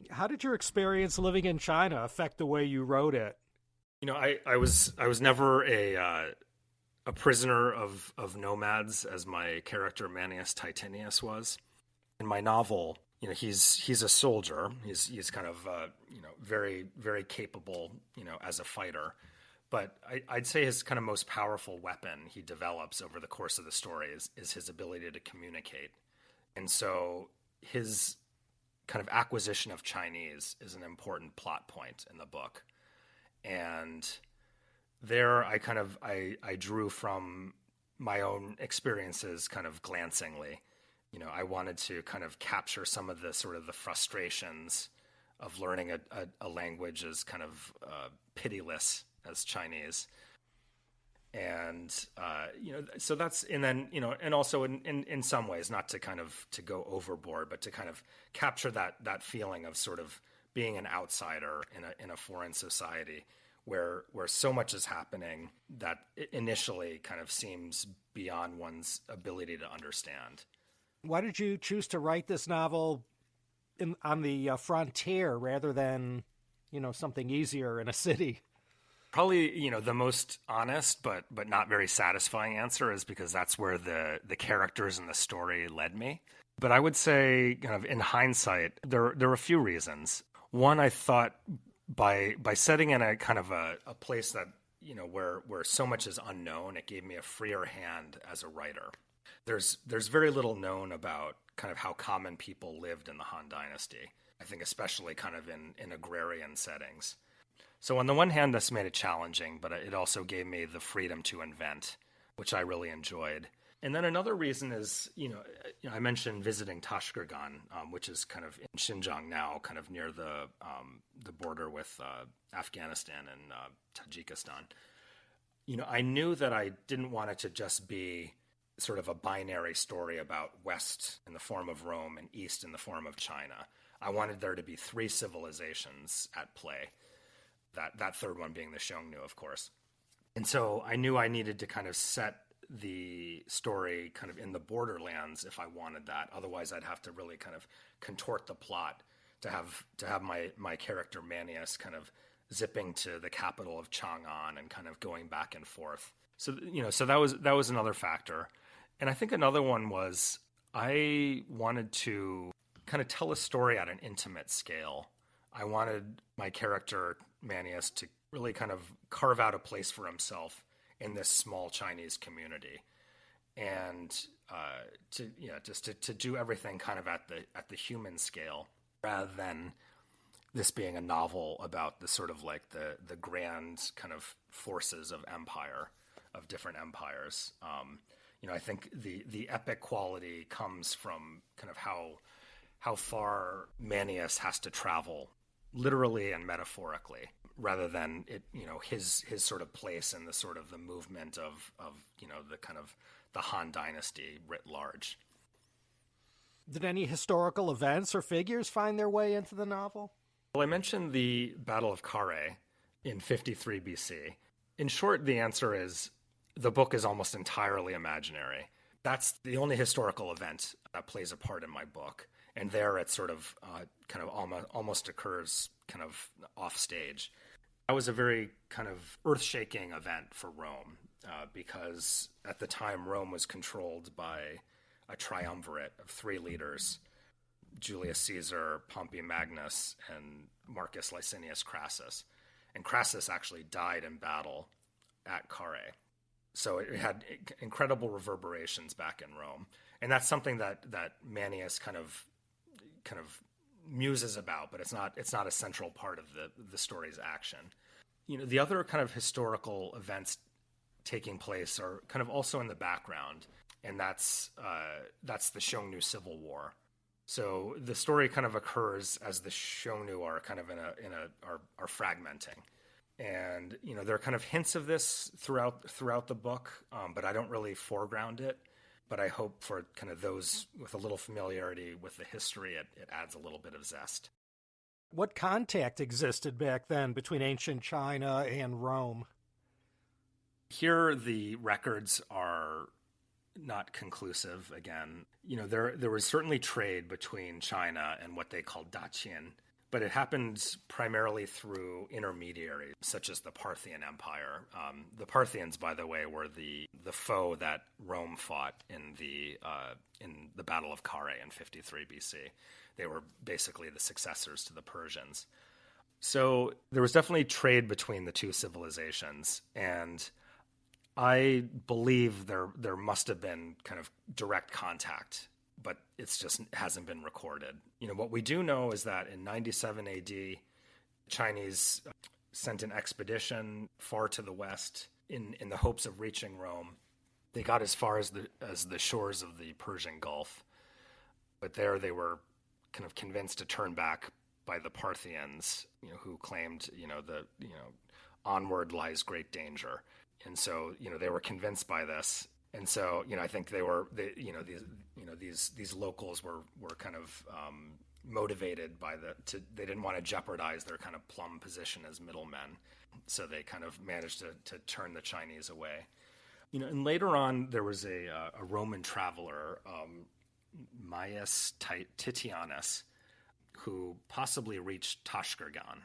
How did your experience living in China affect the way you wrote it?
I was never a prisoner of nomads, as my character Manius Titinius was. In my novel, he's a soldier. He's kind of very, very capable, as a fighter. But I'd say his kind of most powerful weapon he develops over the course of the story is his ability to communicate. And so his kind of acquisition of Chinese is an important plot point in the book. And there I drew from my own experiences kind of glancingly. I wanted to kind of capture some of the sort of the frustrations of learning a language as kind of pitiless as Chinese. And, so that's, and then, and also in some ways, not to kind of to go overboard, but to kind of capture that feeling of sort of being an outsider in a foreign society where so much is happening that initially kind of seems beyond one's ability to understand.
Why did you choose to write this novel on the frontier rather than, something easier in a city?
Probably, the most honest but not very satisfying answer is because that's where the characters and the story led me. But I would say, kind of in hindsight, there are a few reasons. One, I thought by setting in a kind of a place that, where so much is unknown, it gave me a freer hand as a writer. There's very little known about kind of how common people lived in the Han Dynasty. I think especially kind of in agrarian settings. So on the one hand, this made it challenging, but it also gave me the freedom to invent, which I really enjoyed. And then another reason is, I mentioned visiting Tashkurgan, which is kind of in Xinjiang now, kind of near the border with Afghanistan and Tajikistan. I knew that I didn't want it to just be sort of a binary story about West in the form of Rome and East in the form of China. I wanted there to be three civilizations at play. That third one being the Xiongnu, of course. And so I knew I needed to kind of set the story kind of in the borderlands if I wanted that. Otherwise, I'd have to really kind of contort the plot to have my character Manius kind of zipping to the capital of Chang'an and kind of going back and forth. So so that was another factor. And I think another one was I wanted to kind of tell a story at an intimate scale. I wanted my character Manius to really kind of carve out a place for himself in this small Chinese community, and to do everything kind of at the human scale, rather than this being a novel about the sort of like the grand kind of forces of different empires. I think the epic quality comes from kind of how far Manius has to travel, literally and metaphorically, rather than it, his sort of place in the sort of the movement of the kind of the Han Dynasty writ large.
Did any historical events or figures find their way into the novel?
Well, I mentioned the Battle of Carrhae in 53 BC. In short, the answer is the book is almost entirely imaginary. That's the only historical event that plays a part in my book. And there it sort of kind of almost occurs kind of off stage. That was a very kind of earth-shaking event for Rome because at the time Rome was controlled by a triumvirate of three leaders, Julius Caesar, Pompey Magnus, and Marcus Licinius Crassus. And Crassus actually died in battle at Carrhae. So it had incredible reverberations back in Rome. And that's something that Manius kind of muses about, but it's not a central part of the story's action. The other kind of historical events taking place are kind of also in the background, and that's the Xiongnu Civil War. So the story kind of occurs as the Xiongnu are kind of are fragmenting, And, there are kind of hints of this throughout the book, but I don't really foreground it. But I hope for kind of those with a little familiarity with the history, it adds a little bit of zest.
What contact existed back then between ancient China and Rome?
Here, the records are not conclusive. Again, there was certainly trade between China and what they called Daqian, but it happened primarily through intermediaries, such as the Parthian Empire. The Parthians, by the way, were the foe that Rome fought in the Battle of Carrhae in 53 BC. They were basically the successors to the Persians. So there was definitely trade between the two civilizations, and I believe there must have been kind of direct contact, but it's just hasn't been recorded. What we do know is that in 97 AD, Chinese sent an expedition far to the west in the hopes of reaching Rome. They got as far as the shores of the Persian Gulf, but there they were kind of convinced to turn back by the Parthians, who claimed, onward lies great danger. And so, they were convinced by this. And so, I think these locals were kind of motivated by they didn't want to jeopardize their kind of plum position as middlemen. So they kind of managed to turn the Chinese away. And later on, there was a Roman traveler, Gnaeus Titianus, who possibly reached Tashkurgan,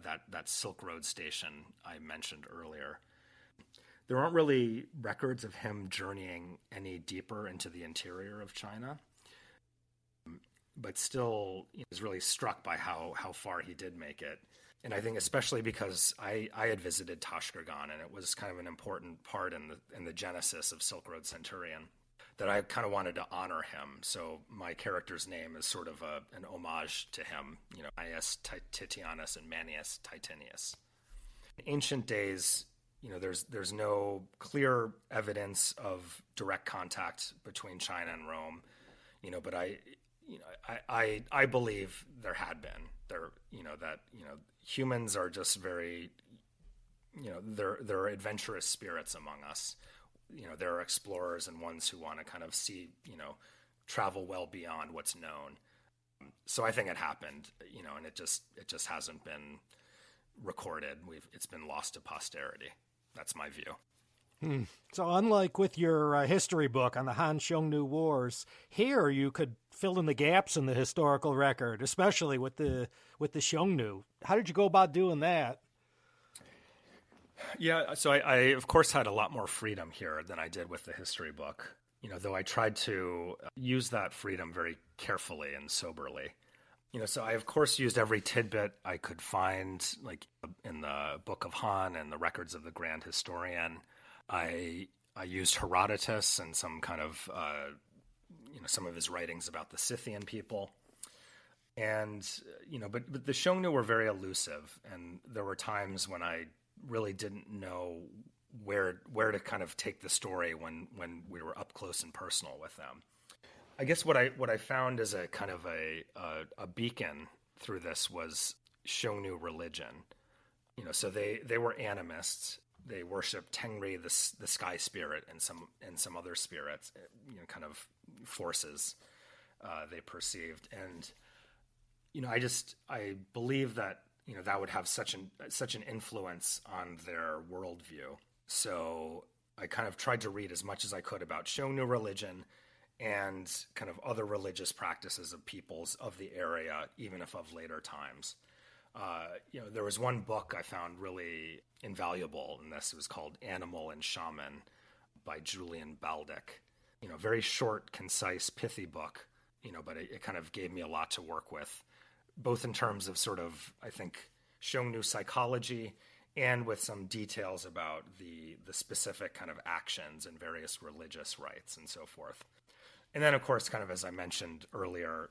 that Silk Road station I mentioned earlier. There aren't really records of him journeying any deeper into the interior of China, but still is really struck by how far he did make it. And I think especially because I had visited Tashkurgan, and it was kind of an important part in the genesis of Silk Road Centurion, that I kind of wanted to honor him. So my character's name is sort of an homage to him, Gnaeus Titianus and Manius Titinius. In ancient days, there's no clear evidence of direct contact between China and Rome, but I believe there had been that humans are just very, they're adventurous spirits among us. There are explorers and ones who want to kind of see, travel well beyond what's known. So I think it happened, and it just hasn't been recorded. It's been lost to posterity. That's my view.
So unlike with your history book on the Han-Xiongnu Wars, here you could fill in the gaps in the historical record, especially with the Xiongnu. How did you go about doing that?
Yeah, so I of course had a lot more freedom here than I did with the history book, though I tried to use that freedom very carefully and soberly. So I, of course, used every tidbit I could find, like in the Book of Han and the records of the Grand Historian. I used Herodotus and some kind of, some of his writings about the Scythian people. And, but the Xiongnu were very elusive. And there were times when I really didn't know where to kind of take the story when we were up close and personal with them. I guess what I found as a kind of a beacon through this was Xiongnu religion. So they were animists. They worshipped Tengri, the sky spirit, and some other spirits, kind of forces they perceived. And I believe that that would have such an influence on their worldview. So I kind of tried to read as much as I could about Xiongnu religion and kind of other religious practices of peoples of the area, even if of later times. There was one book I found really invaluable in this. It was called Animal and Shaman by Julian Baldick. Very short, concise, pithy book, but it kind of gave me a lot to work with, both in terms of sort of, I think, Xiongnu psychology and with some details about the specific kind of actions and various religious rites and so forth. And then, of course, kind of as I mentioned earlier,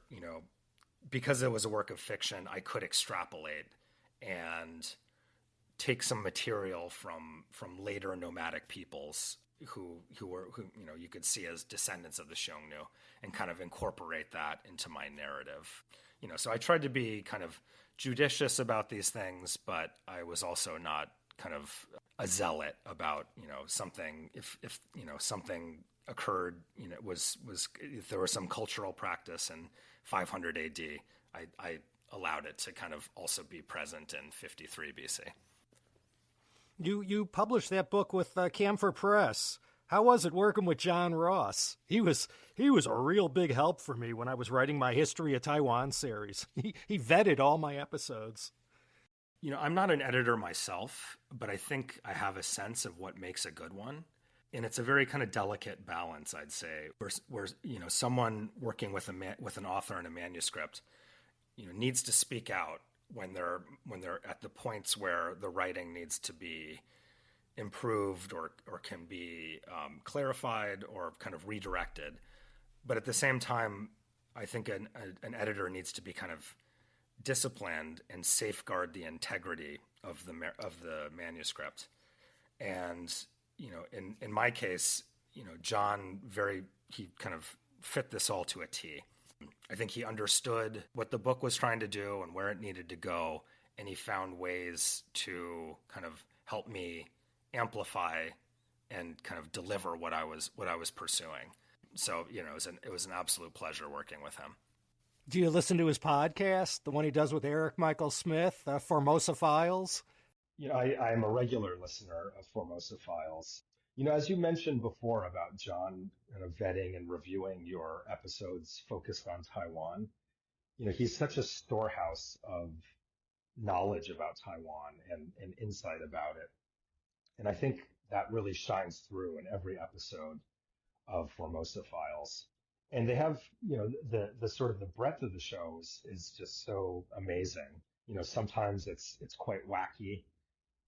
because it was a work of fiction, I could extrapolate and take some material from later nomadic peoples who you could see as descendants of the Xiongnu and kind of incorporate that into my narrative. So I tried to be kind of judicious about these things, but I was also not kind of a zealot about, something, if something occurred, was if there was some cultural practice in 500 AD, I allowed it to kind of also be present in 53 BC.
You published that book with Camphor Press. How was it working with John Ross? He was a real big help for me when I was writing my History of Taiwan series. He vetted all my episodes.
I'm not an editor myself, but I think I have a sense of what makes a good one. And it's a very kind of delicate balance, I'd say, where someone working with an author in a manuscript, needs to speak out when they're at the points where the writing needs to be improved or can be clarified or kind of redirected. But at the same time, I think an editor needs to be kind of disciplined and safeguard the integrity of the manuscript. And in my case, John he kind of fit this all to a T. I think he understood what the book was trying to do and where it needed to go, and he found ways to kind of help me amplify and kind of deliver what I was pursuing. So, it was an absolute pleasure working with him.
Do you listen to his podcast, the one he does with Eric Michael Smith, Formosa Files?
I'm a regular listener of Formosa Files. As you mentioned before about John kind of vetting and reviewing your episodes focused on Taiwan, he's such a storehouse of knowledge about Taiwan and insight about it. And I think that really shines through in every episode of Formosa Files. And they have, the sort of the breadth of the shows is just so amazing. Sometimes it's quite wacky,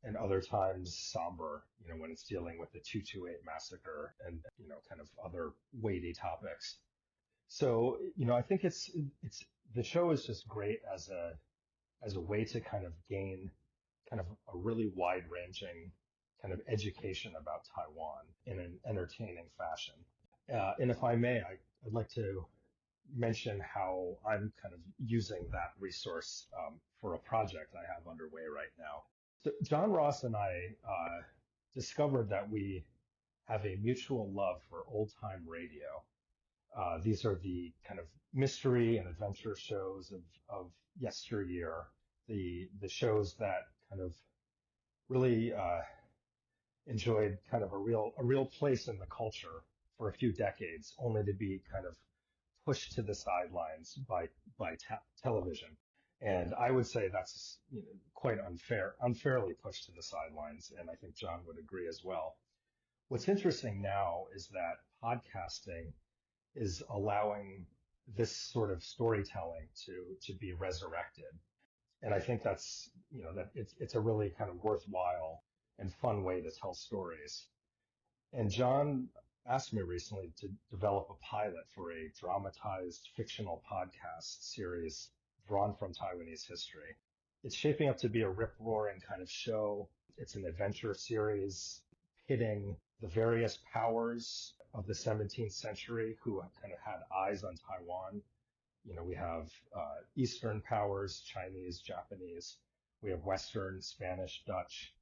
and other times somber, when it's dealing with the 228 massacre and, kind of other weighty topics. So, I think it's the show is just great as a way to kind of gain kind of a really wide ranging kind of education about Taiwan in an entertaining fashion. And if I may, I'd like to mention how I'm kind of using that resource for a project I have underway right now. So John Ross and I discovered that we have a mutual love for old-time radio. These are the kind of mystery and adventure shows of yesteryear, the shows that kind of really enjoyed kind of a real place in the culture for a few decades, only to be kind of pushed to the sidelines by television. And I would say that's quite unfairly pushed to the sidelines, and I think John would agree as well. What's interesting now is that podcasting is allowing this sort of storytelling to be resurrected. And I think that's, that it's a really kind of worthwhile and fun way to tell stories. And John asked me recently to develop a pilot for a dramatized fictional podcast series drawn from Taiwanese history. It's shaping up to be a rip-roaring kind of show. It's an adventure series pitting the various powers of the 17th century who kind of had eyes on Taiwan. We have Eastern powers, Chinese, Japanese. We have Western, Spanish, Dutch.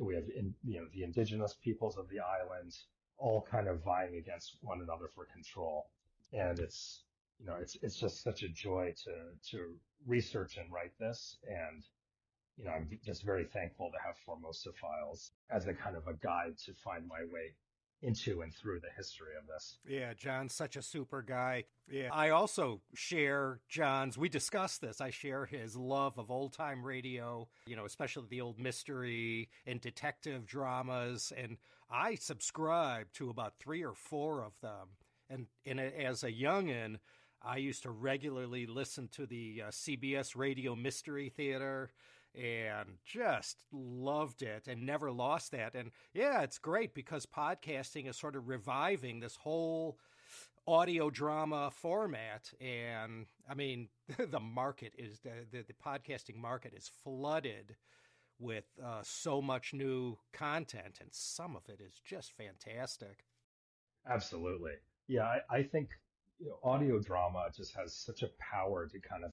We have, the indigenous peoples of the island, all kind of vying against one another for control. And it's just such a joy to research and write this. And, I'm just very thankful to have Formosa Files as a kind of a guide to find my way into and through the history of this.
Yeah, John's such a super guy. Yeah, I also share we discussed this. I share his love of old time radio, especially the old mystery and detective dramas. And I subscribe to about 3 or 4 of them. And as a youngin', I used to regularly listen to the CBS Radio Mystery Theater and just loved it and never lost that. And yeah, it's great because podcasting is sort of reviving this whole audio drama format. And I mean, the market is the podcasting market is flooded with so much new content, and some of it is just fantastic.
Absolutely. Yeah, I think audio drama just has such a power to kind of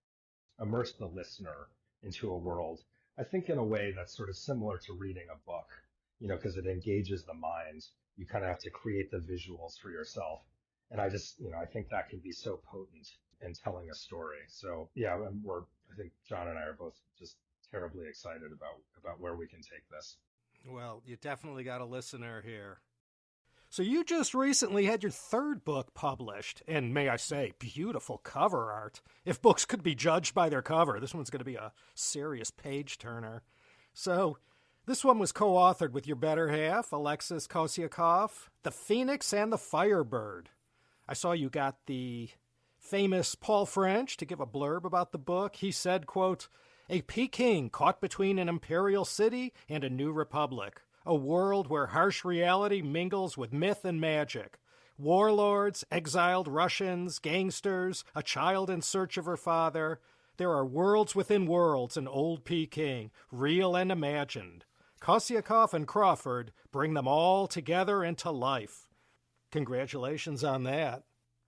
immerse the listener into a world. I think in a way that's sort of similar to reading a book, because it engages the mind. You kind of have to create the visuals for yourself. And I think that can be so potent in telling a story. So yeah, I think John and I are both just terribly excited about where we can take this.
Well, you definitely got a listener here. So you just recently had your third book published, and may I say, beautiful cover art. If books could be judged by their cover, this one's going to be a serious page-turner. So this one was co-authored with your better half, Alexis Kossiakoff, The Phoenix and the Firebird. I saw you got the famous Paul French to give a blurb about the book. He said, quote, "A Peking caught between an imperial city and a new republic. A world where harsh reality mingles with myth and magic. Warlords, exiled Russians, gangsters, a child in search of her father. There are worlds within worlds in old Peking, real and imagined. Kossiakoff and Crawford bring them all together into life." Congratulations on that.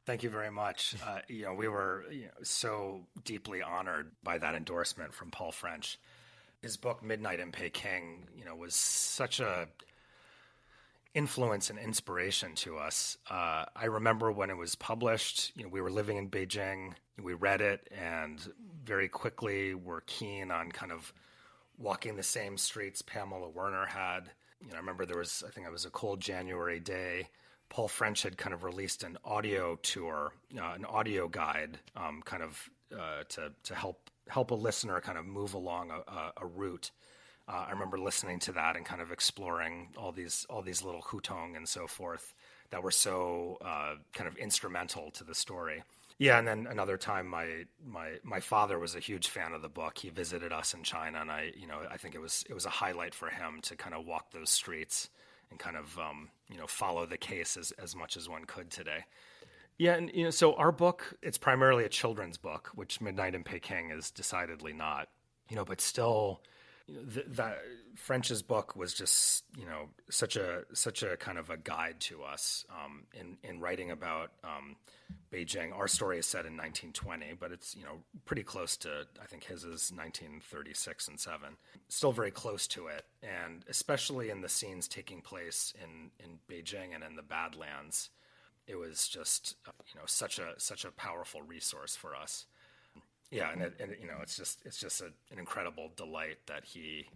Thank you very much. We were so deeply honored by that endorsement from Paul French. His book, Midnight in Peking, was such a influence and inspiration to us. I remember when it was published, we were living in Beijing, we read it, and very quickly were keen on kind of walking the same streets Pamela Werner had. I remember I think it was a cold January day. Paul French had kind of released an audio tour, an audio guide, to help a listener kind of move along a route. I remember listening to that and kind of exploring all these little hutong and so forth that were so kind of instrumental to the story. Yeah, and then another time, my father was a huge fan of the book. He visited us in China, and I think it was a highlight for him to kind of walk those streets and kind of follow the case as much as one could today. Yeah, and so our book, it's primarily a children's book, which Midnight in Peking is decidedly not. But still, that French's book was just such a kind of a guide to us in writing about Beijing. Our story is set in 1920, but it's pretty close to, I think his is 1936 and 7. Still very close to it, and especially in the scenes taking place in Beijing and in the Badlands. It was just, such a powerful resource for us. Yeah, and it's just an incredible delight that he,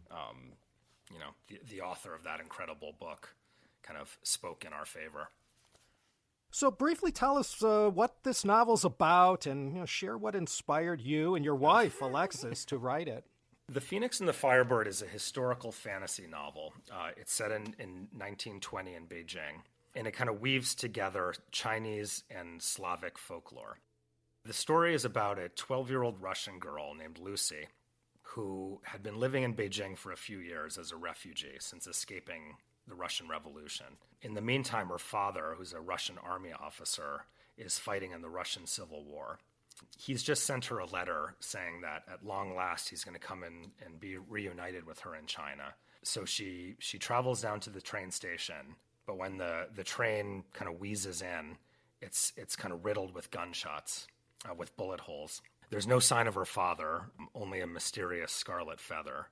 the author of that incredible book, kind of spoke in our favor.
So briefly tell us what this novel's about, and share what inspired you and your wife, Alexis, to write it.
The Phoenix and the Firebird is a historical fantasy novel. It's set in 1920 in Beijing. And it kind of weaves together Chinese and Slavic folklore. The story is about a 12-year-old Russian girl named Lucy, who had been living in Beijing for a few years as a refugee since escaping the Russian Revolution. In the meantime, her father, who's a Russian army officer, is fighting in the Russian Civil War. He's just sent her a letter saying that at long last he's going to come in and be reunited with her in China. So she travels down to the train station. But when the train kind of wheezes in, it's kind of riddled with gunshots, with bullet holes. There's no sign of her father, only a mysterious scarlet feather.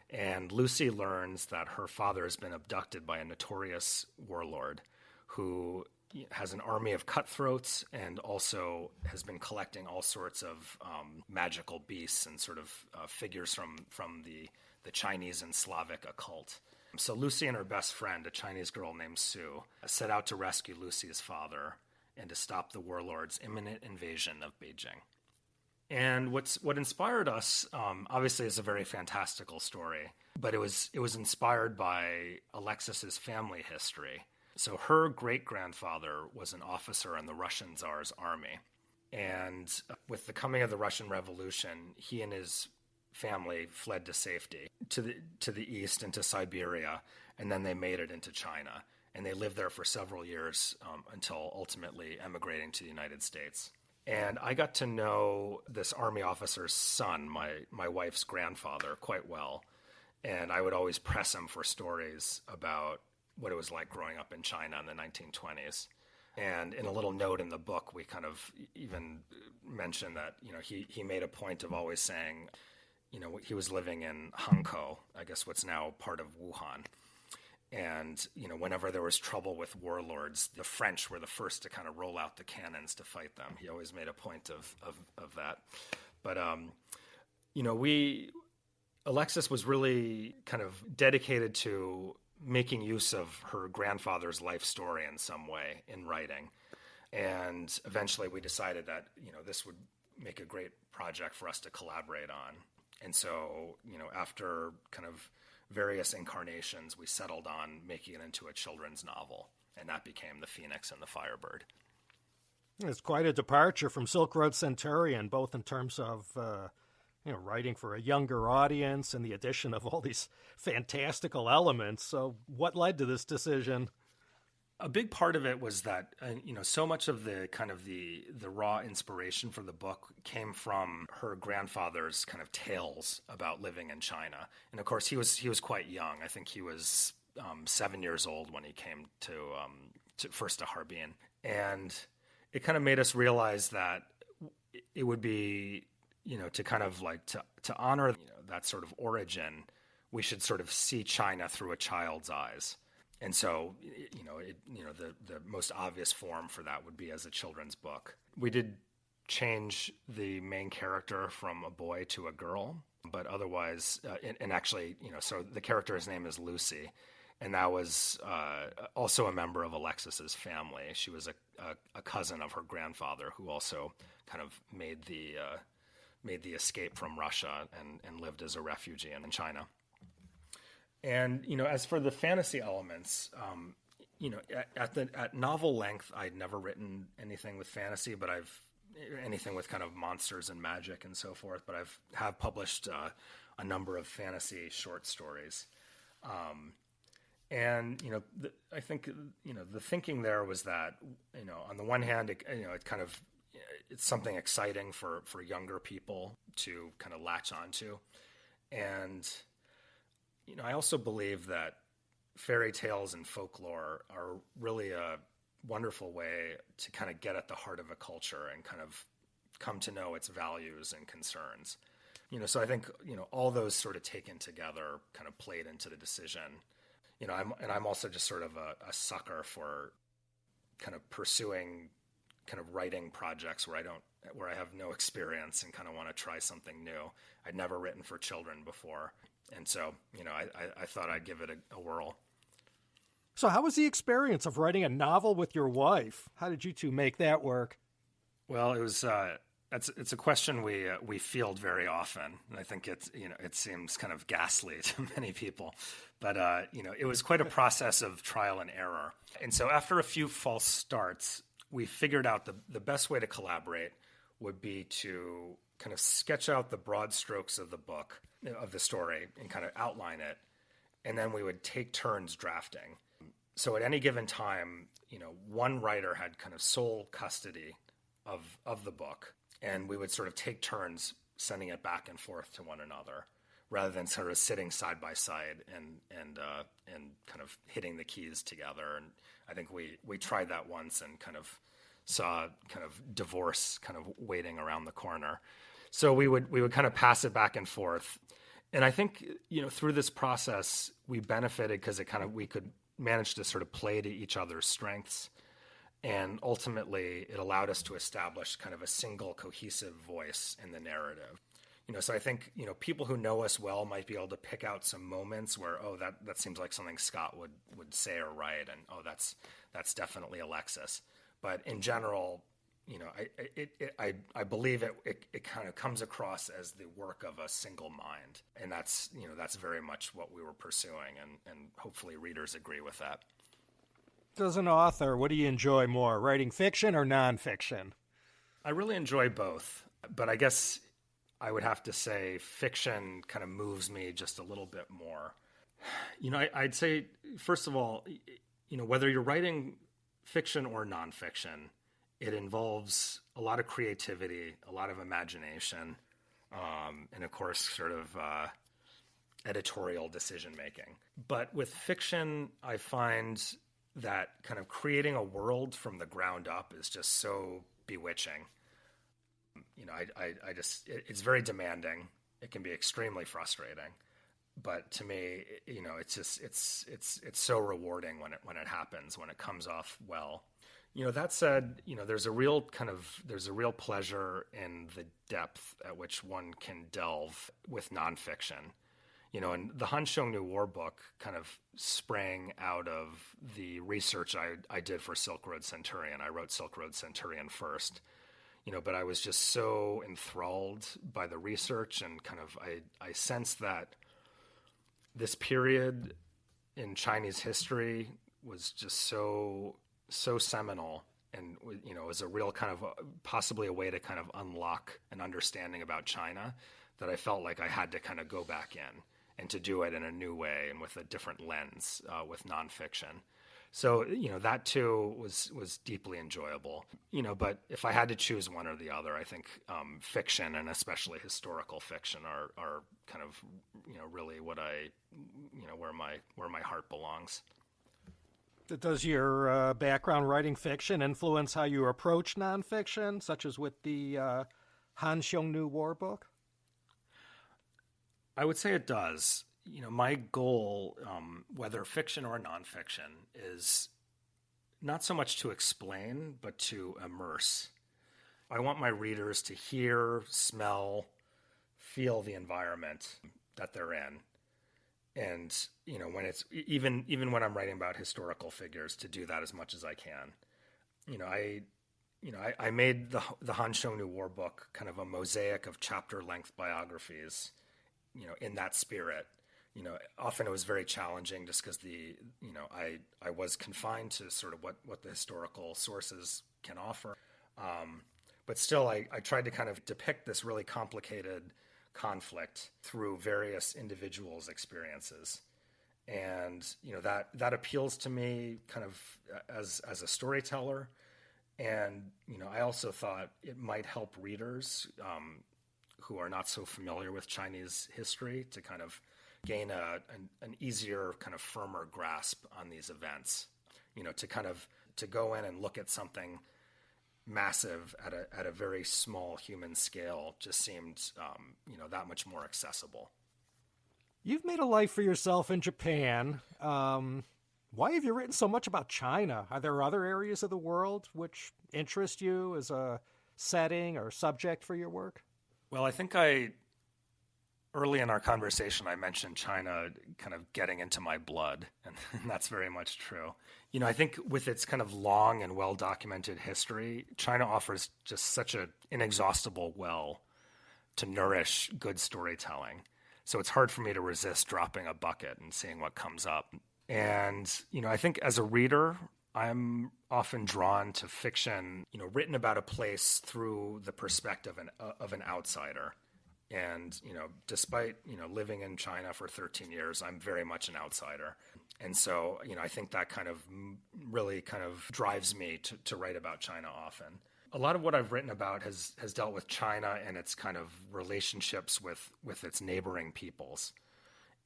And Lucy learns that her father has been abducted by a notorious warlord who has an army of cutthroats and also has been collecting all sorts of magical beasts and sort of figures from the Chinese and Slavic occult. So Lucy and her best friend, a Chinese girl named Sue, set out to rescue Lucy's father and to stop the warlord's imminent invasion of Beijing. And what inspired us, obviously, is a very fantastical story, but it was inspired by Alexis's family history. So her great-grandfather was an officer in the Russian Tsar's army. And with the coming of the Russian Revolution, he and his family fled to safety to the east into Siberia, and then they made it into China. And they lived there for several years until ultimately emigrating to the United States. And I got to know this army officer's son, my wife's grandfather, quite well. And I would always press him for stories about what it was like growing up in China in the 1920s. And in a little note in the book, we kind of even mentioned that, he made a point of always saying, he was living in Hankou, I guess what's now part of Wuhan. And, whenever there was trouble with warlords, the French were the first to kind of roll out the cannons to fight them. He always made a point of that. But, Alexis was really kind of dedicated to making use of her grandfather's life story in some way in writing. And eventually we decided that, this would make a great project for us to collaborate on. And so, after kind of various incarnations, we settled on making it into a children's novel, and that became The Phoenix and the Firebird.
It's quite a departure from Road Centurian, both in terms of writing for a younger audience and the addition of all these fantastical elements. So what led to this decision?
A big part of it was that, so much of the kind of the raw inspiration for the book came from her grandfather's kind of tales about living in China. And of course, he was quite young. I think he was 7 years old when he came to first to Harbin. And it kind of made us realize that it would be, to kind of like to honor that sort of origin, we should sort of see China through a child's eyes. And so, the most obvious form for that would be as a children's book. We did change the main character from a boy to a girl, but otherwise, and actually, so the character's name is Lucy, and that was also a member of Alexis's family. She was a cousin of her grandfather who also kind of made the escape from Russia and lived as a refugee in China. And, as for the fantasy elements, at novel length, I'd never written anything with fantasy, but anything with kind of monsters and magic and so forth, but have published a number of fantasy short stories. I think, the thinking there was that, on the one hand, it's something exciting for younger people to kind of latch onto. And I also believe that fairy tales and folklore are really a wonderful way to kind of get at the heart of a culture and kind of come to know its values and concerns. So I think, all those sort of taken together kind of played into the decision. I'm also just sort of a sucker for kind of pursuing kind of writing projects where I have no experience and kind of want to try something new. I'd never written for children before. And so, I thought I'd give it a whirl.
So how was the experience of writing a novel with your wife? How did you two make that work?
Well, it was it's a question we field very often, and I think it seems kind of ghastly to many people, but it was quite a process of trial and error. And so after a few false starts, we figured out the best way to collaborate would be to kind of sketch out the broad strokes of the book, of the story, and kind of outline it. And then we would take turns drafting. So at any given time, one writer had kind of sole custody of the book, and we would sort of take turns sending it back and forth to one another, rather than sort of sitting side by side and kind of hitting the keys together. And I think we tried that once and kind of saw kind of divorce kind of waiting around the corner. So we would kind of pass it back and forth. And I think, through this process, we benefited because we could manage to sort of play to each other's strengths. And ultimately, it allowed us to establish kind of a single cohesive voice in the narrative. So I think, people who know us well might be able to pick out some moments where, that seems like something Scott would say or write. And, that's definitely Alexis. But in general, I believe it kind of comes across as the work of a single mind, and that's very much what we were pursuing, and hopefully readers agree with that.
As an author, what do you enjoy more, writing fiction or nonfiction?
I really enjoy both, but I guess I would have to say fiction kind of moves me just a little bit more. I'd say, first of all, whether you're writing fiction or nonfiction, it involves a lot of creativity, a lot of imagination, and of course, sort of editorial decision-making. But with fiction, I find that kind of creating a world from the ground up is just so bewitching. It's very demanding, it can be extremely frustrating. But to me, it's just it's so rewarding when it happens, when it comes off well. That said, there's a real pleasure in the depth at which one can delve with nonfiction. And the Han-Xiongnu War book kind of sprang out of the research I did for Silk Road Centurion. I wrote Silk Road Centurion first, but I was just so enthralled by the research, and kind of I sensed that this period in Chinese history was just so seminal, and was a real kind of possibly a way to kind of unlock an understanding about China, that I felt like I had to kind of go back in and to do it in a new way and with a different lens, with nonfiction. So, that too was deeply enjoyable. But if I had to choose one or the other, I think fiction, and especially historical fiction, are kind of, really what where my heart belongs.
Does your background writing fiction influence how you approach nonfiction, such as with the Han-Xiongnu War book?
I would say it does. My goal, whether fiction or nonfiction, is not so much to explain, but to immerse. I want my readers to hear, smell, feel the environment that they're in. And, when it's even when I'm writing about historical figures, to do that as much as I can. I made the Han-Xiongnu War book kind of a mosaic of chapter-length biographies, in that spirit. Often it was very challenging just because I was confined to sort of what the historical sources can offer. But still, I tried to kind of depict this really complicated conflict through various individuals' experiences. And, that appeals to me kind of as a storyteller. And, I also thought it might help readers who are not so familiar with Chinese history to kind of gain an easier, kind of firmer grasp on these events, to go in and look at something massive at a very small human scale just seemed, that much more accessible.
You've made a life for yourself in Japan. Why have you written so much about China? Are there other areas of the world which interest you as a setting or subject for your work?
Well, I think early in our conversation, I mentioned China kind of getting into my blood, and that's very much true. I think with its kind of long and well-documented history, China offers just such an inexhaustible well to nourish good storytelling. So it's hard for me to resist dropping a bucket and seeing what comes up. And, I think as a reader, I'm often drawn to fiction, written about a place through the perspective of an outsider. And, despite, living in China for 13 years, I'm very much an outsider. And so, I think that kind of really kind of drives me to write about China often. A lot of what I've written about has dealt with China and its kind of relationships with its neighboring peoples.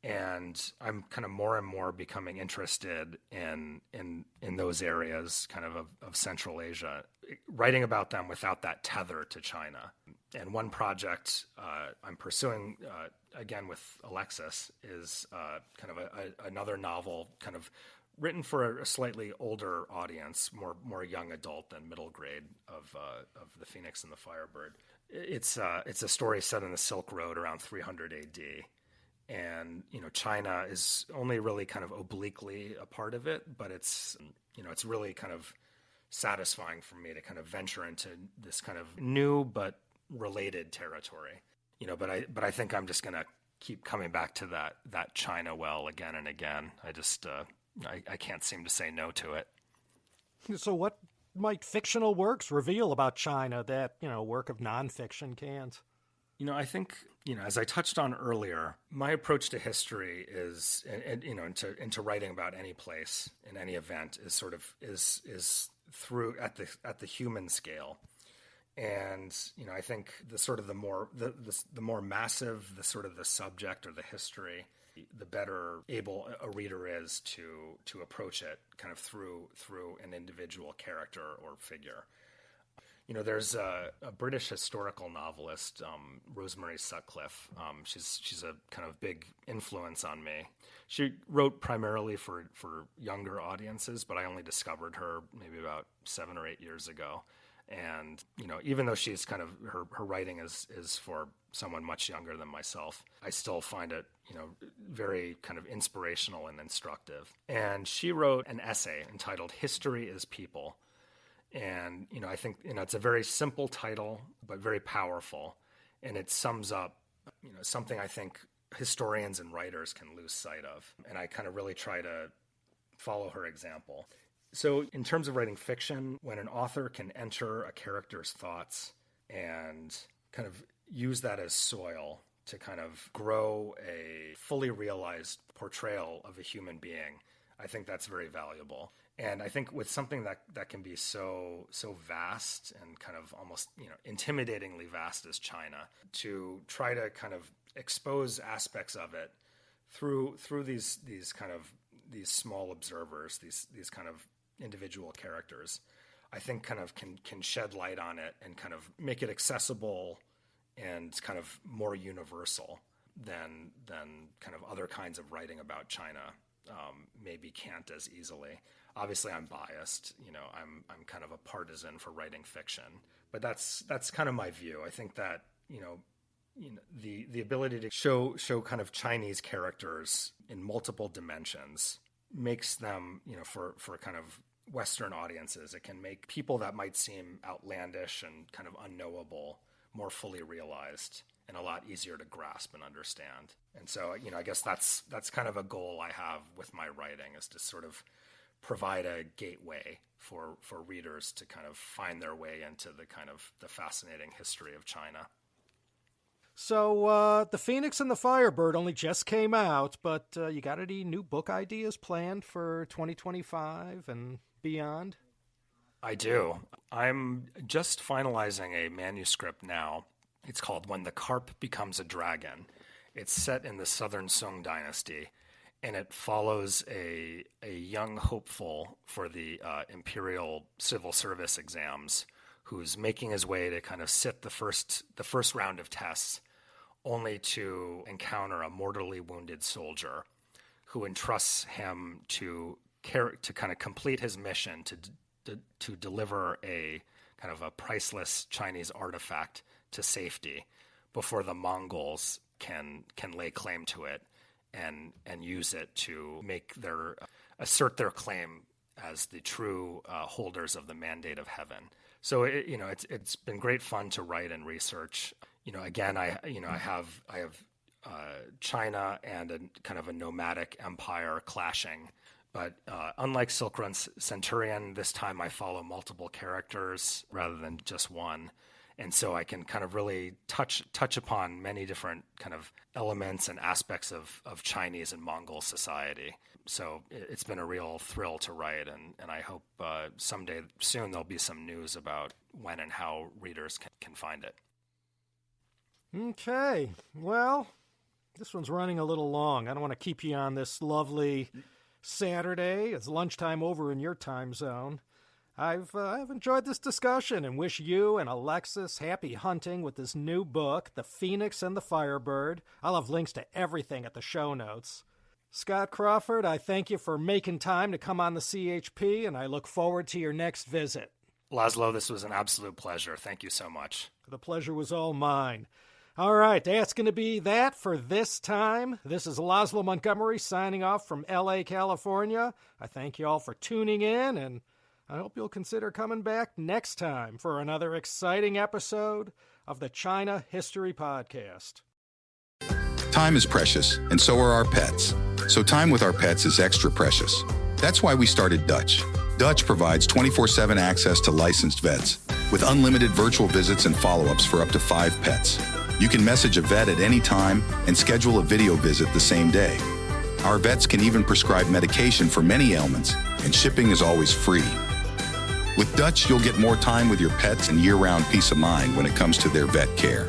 And I'm kind of more and more becoming interested in those areas kind of Central Asia, writing about them without that tether to China. And one project I'm pursuing, again with Alexis, is kind of another novel kind of written for a slightly older audience, more young adult than middle grade, of The Phoenix and the Firebird. It's a story set in the Silk Road around 300 AD. And, China is only really kind of obliquely a part of it, but it's really kind of satisfying for me to kind of venture into this kind of new but related territory. But I think I'm just going to keep coming back to that China well again and again. I just I can't seem to say no to it.
So what might fictional works reveal about China that, work of nonfiction can't?
I think, as I touched on earlier, my approach to history is, and into writing about any place in any event is sort of is through at the human scale. And, I think the sort of the more massive the sort of the subject or the history, the better able a reader is to approach it kind of through an individual character or figure. There's a British historical novelist, Rosemary Sutcliffe. She's a kind of big influence on me. She wrote primarily for younger audiences, but I only discovered her maybe about 7 or 8 years ago. And, even though she's kind of, her writing is for someone much younger than myself, I still find it, very kind of inspirational and instructive. And she wrote an essay entitled History is People. And, I think, it's a very simple title, but very powerful. And it sums up, something I think historians and writers can lose sight of. And I kind of really try to follow her example. So in terms of writing fiction, when an author can enter a character's thoughts and kind of use that as soil to kind of grow a fully realized portrayal of a human being, I think that's very valuable. And I think with something that can be so vast and kind of almost intimidatingly vast as China, to try to kind of expose aspects of it through these small observers, these kind of individual characters, I think kind of can shed light on it and kind of make it accessible and kind of more universal than kind of other kinds of writing about China maybe can't as easily. Obviously, I'm biased. I'm kind of a partisan for writing fiction, but that's kind of my view. I think that the ability to show kind of Chinese characters in multiple dimensions makes them, for kind of Western audiences, it can make people that might seem outlandish and kind of unknowable more fully realized and a lot easier to grasp and understand. And so, I guess that's kind of a goal I have with my writing, is to sort of provide a gateway for readers to kind of find their way into the fascinating history of China.
So The Phoenix and the Firebird only just came out, but you got any new book ideas planned for 2025 and beyond?
I do. I'm just finalizing a manuscript now. It's called When the Carp Becomes a Dragon. It's set in the Southern Song Dynasty, and it follows a young hopeful for the Imperial Civil Service exams who's making his way to kind of sit the first round of tests, only to encounter a mortally wounded soldier who entrusts him to kind of complete his mission to deliver a kind of a priceless Chinese artifact to safety before the Mongols can lay claim to it and use it to assert their claim as the true holders of the mandate of heaven. So it's been great fun to write and research. Again, I have China and a kind of a nomadic empire clashing. But unlike Silk Road Centurion, this time I follow multiple characters rather than just one. And so I can kind of really touch upon many different kind of elements and aspects of Chinese and Mongol society. So it's been a real thrill to write, and I hope someday soon there'll be some news about when and how readers can find it.
Okay, well, this one's running a little long. I don't want to keep you on this lovely Saturday. It's lunchtime over in your time zone. I've enjoyed this discussion and wish you and Alexis happy hunting with this new book, The Phoenix and the Firebird. I'll have links to everything at the show notes. Scott Crawford, I thank you for making time to come on the CHP, and I look forward to your next visit.
Laszlo, this was an absolute pleasure. Thank you so much.
The pleasure was all mine. All right, that's going to be that for this time. This is Laszlo Montgomery signing off from L.A., California. I thank you all for tuning in, and I hope you'll consider coming back next time for another exciting episode of the China History Podcast.
Time is precious, and so are our pets. So time with our pets is extra precious. That's why we started Dutch. Dutch provides 24/7 access to licensed vets, with unlimited virtual visits and follow-ups for up to 5 pets. You can message a vet at any time and schedule a video visit the same day. Our vets can even prescribe medication for many ailments, and shipping is always free. With Dutch, you'll get more time with your pets and year-round peace of mind when it comes to their vet care.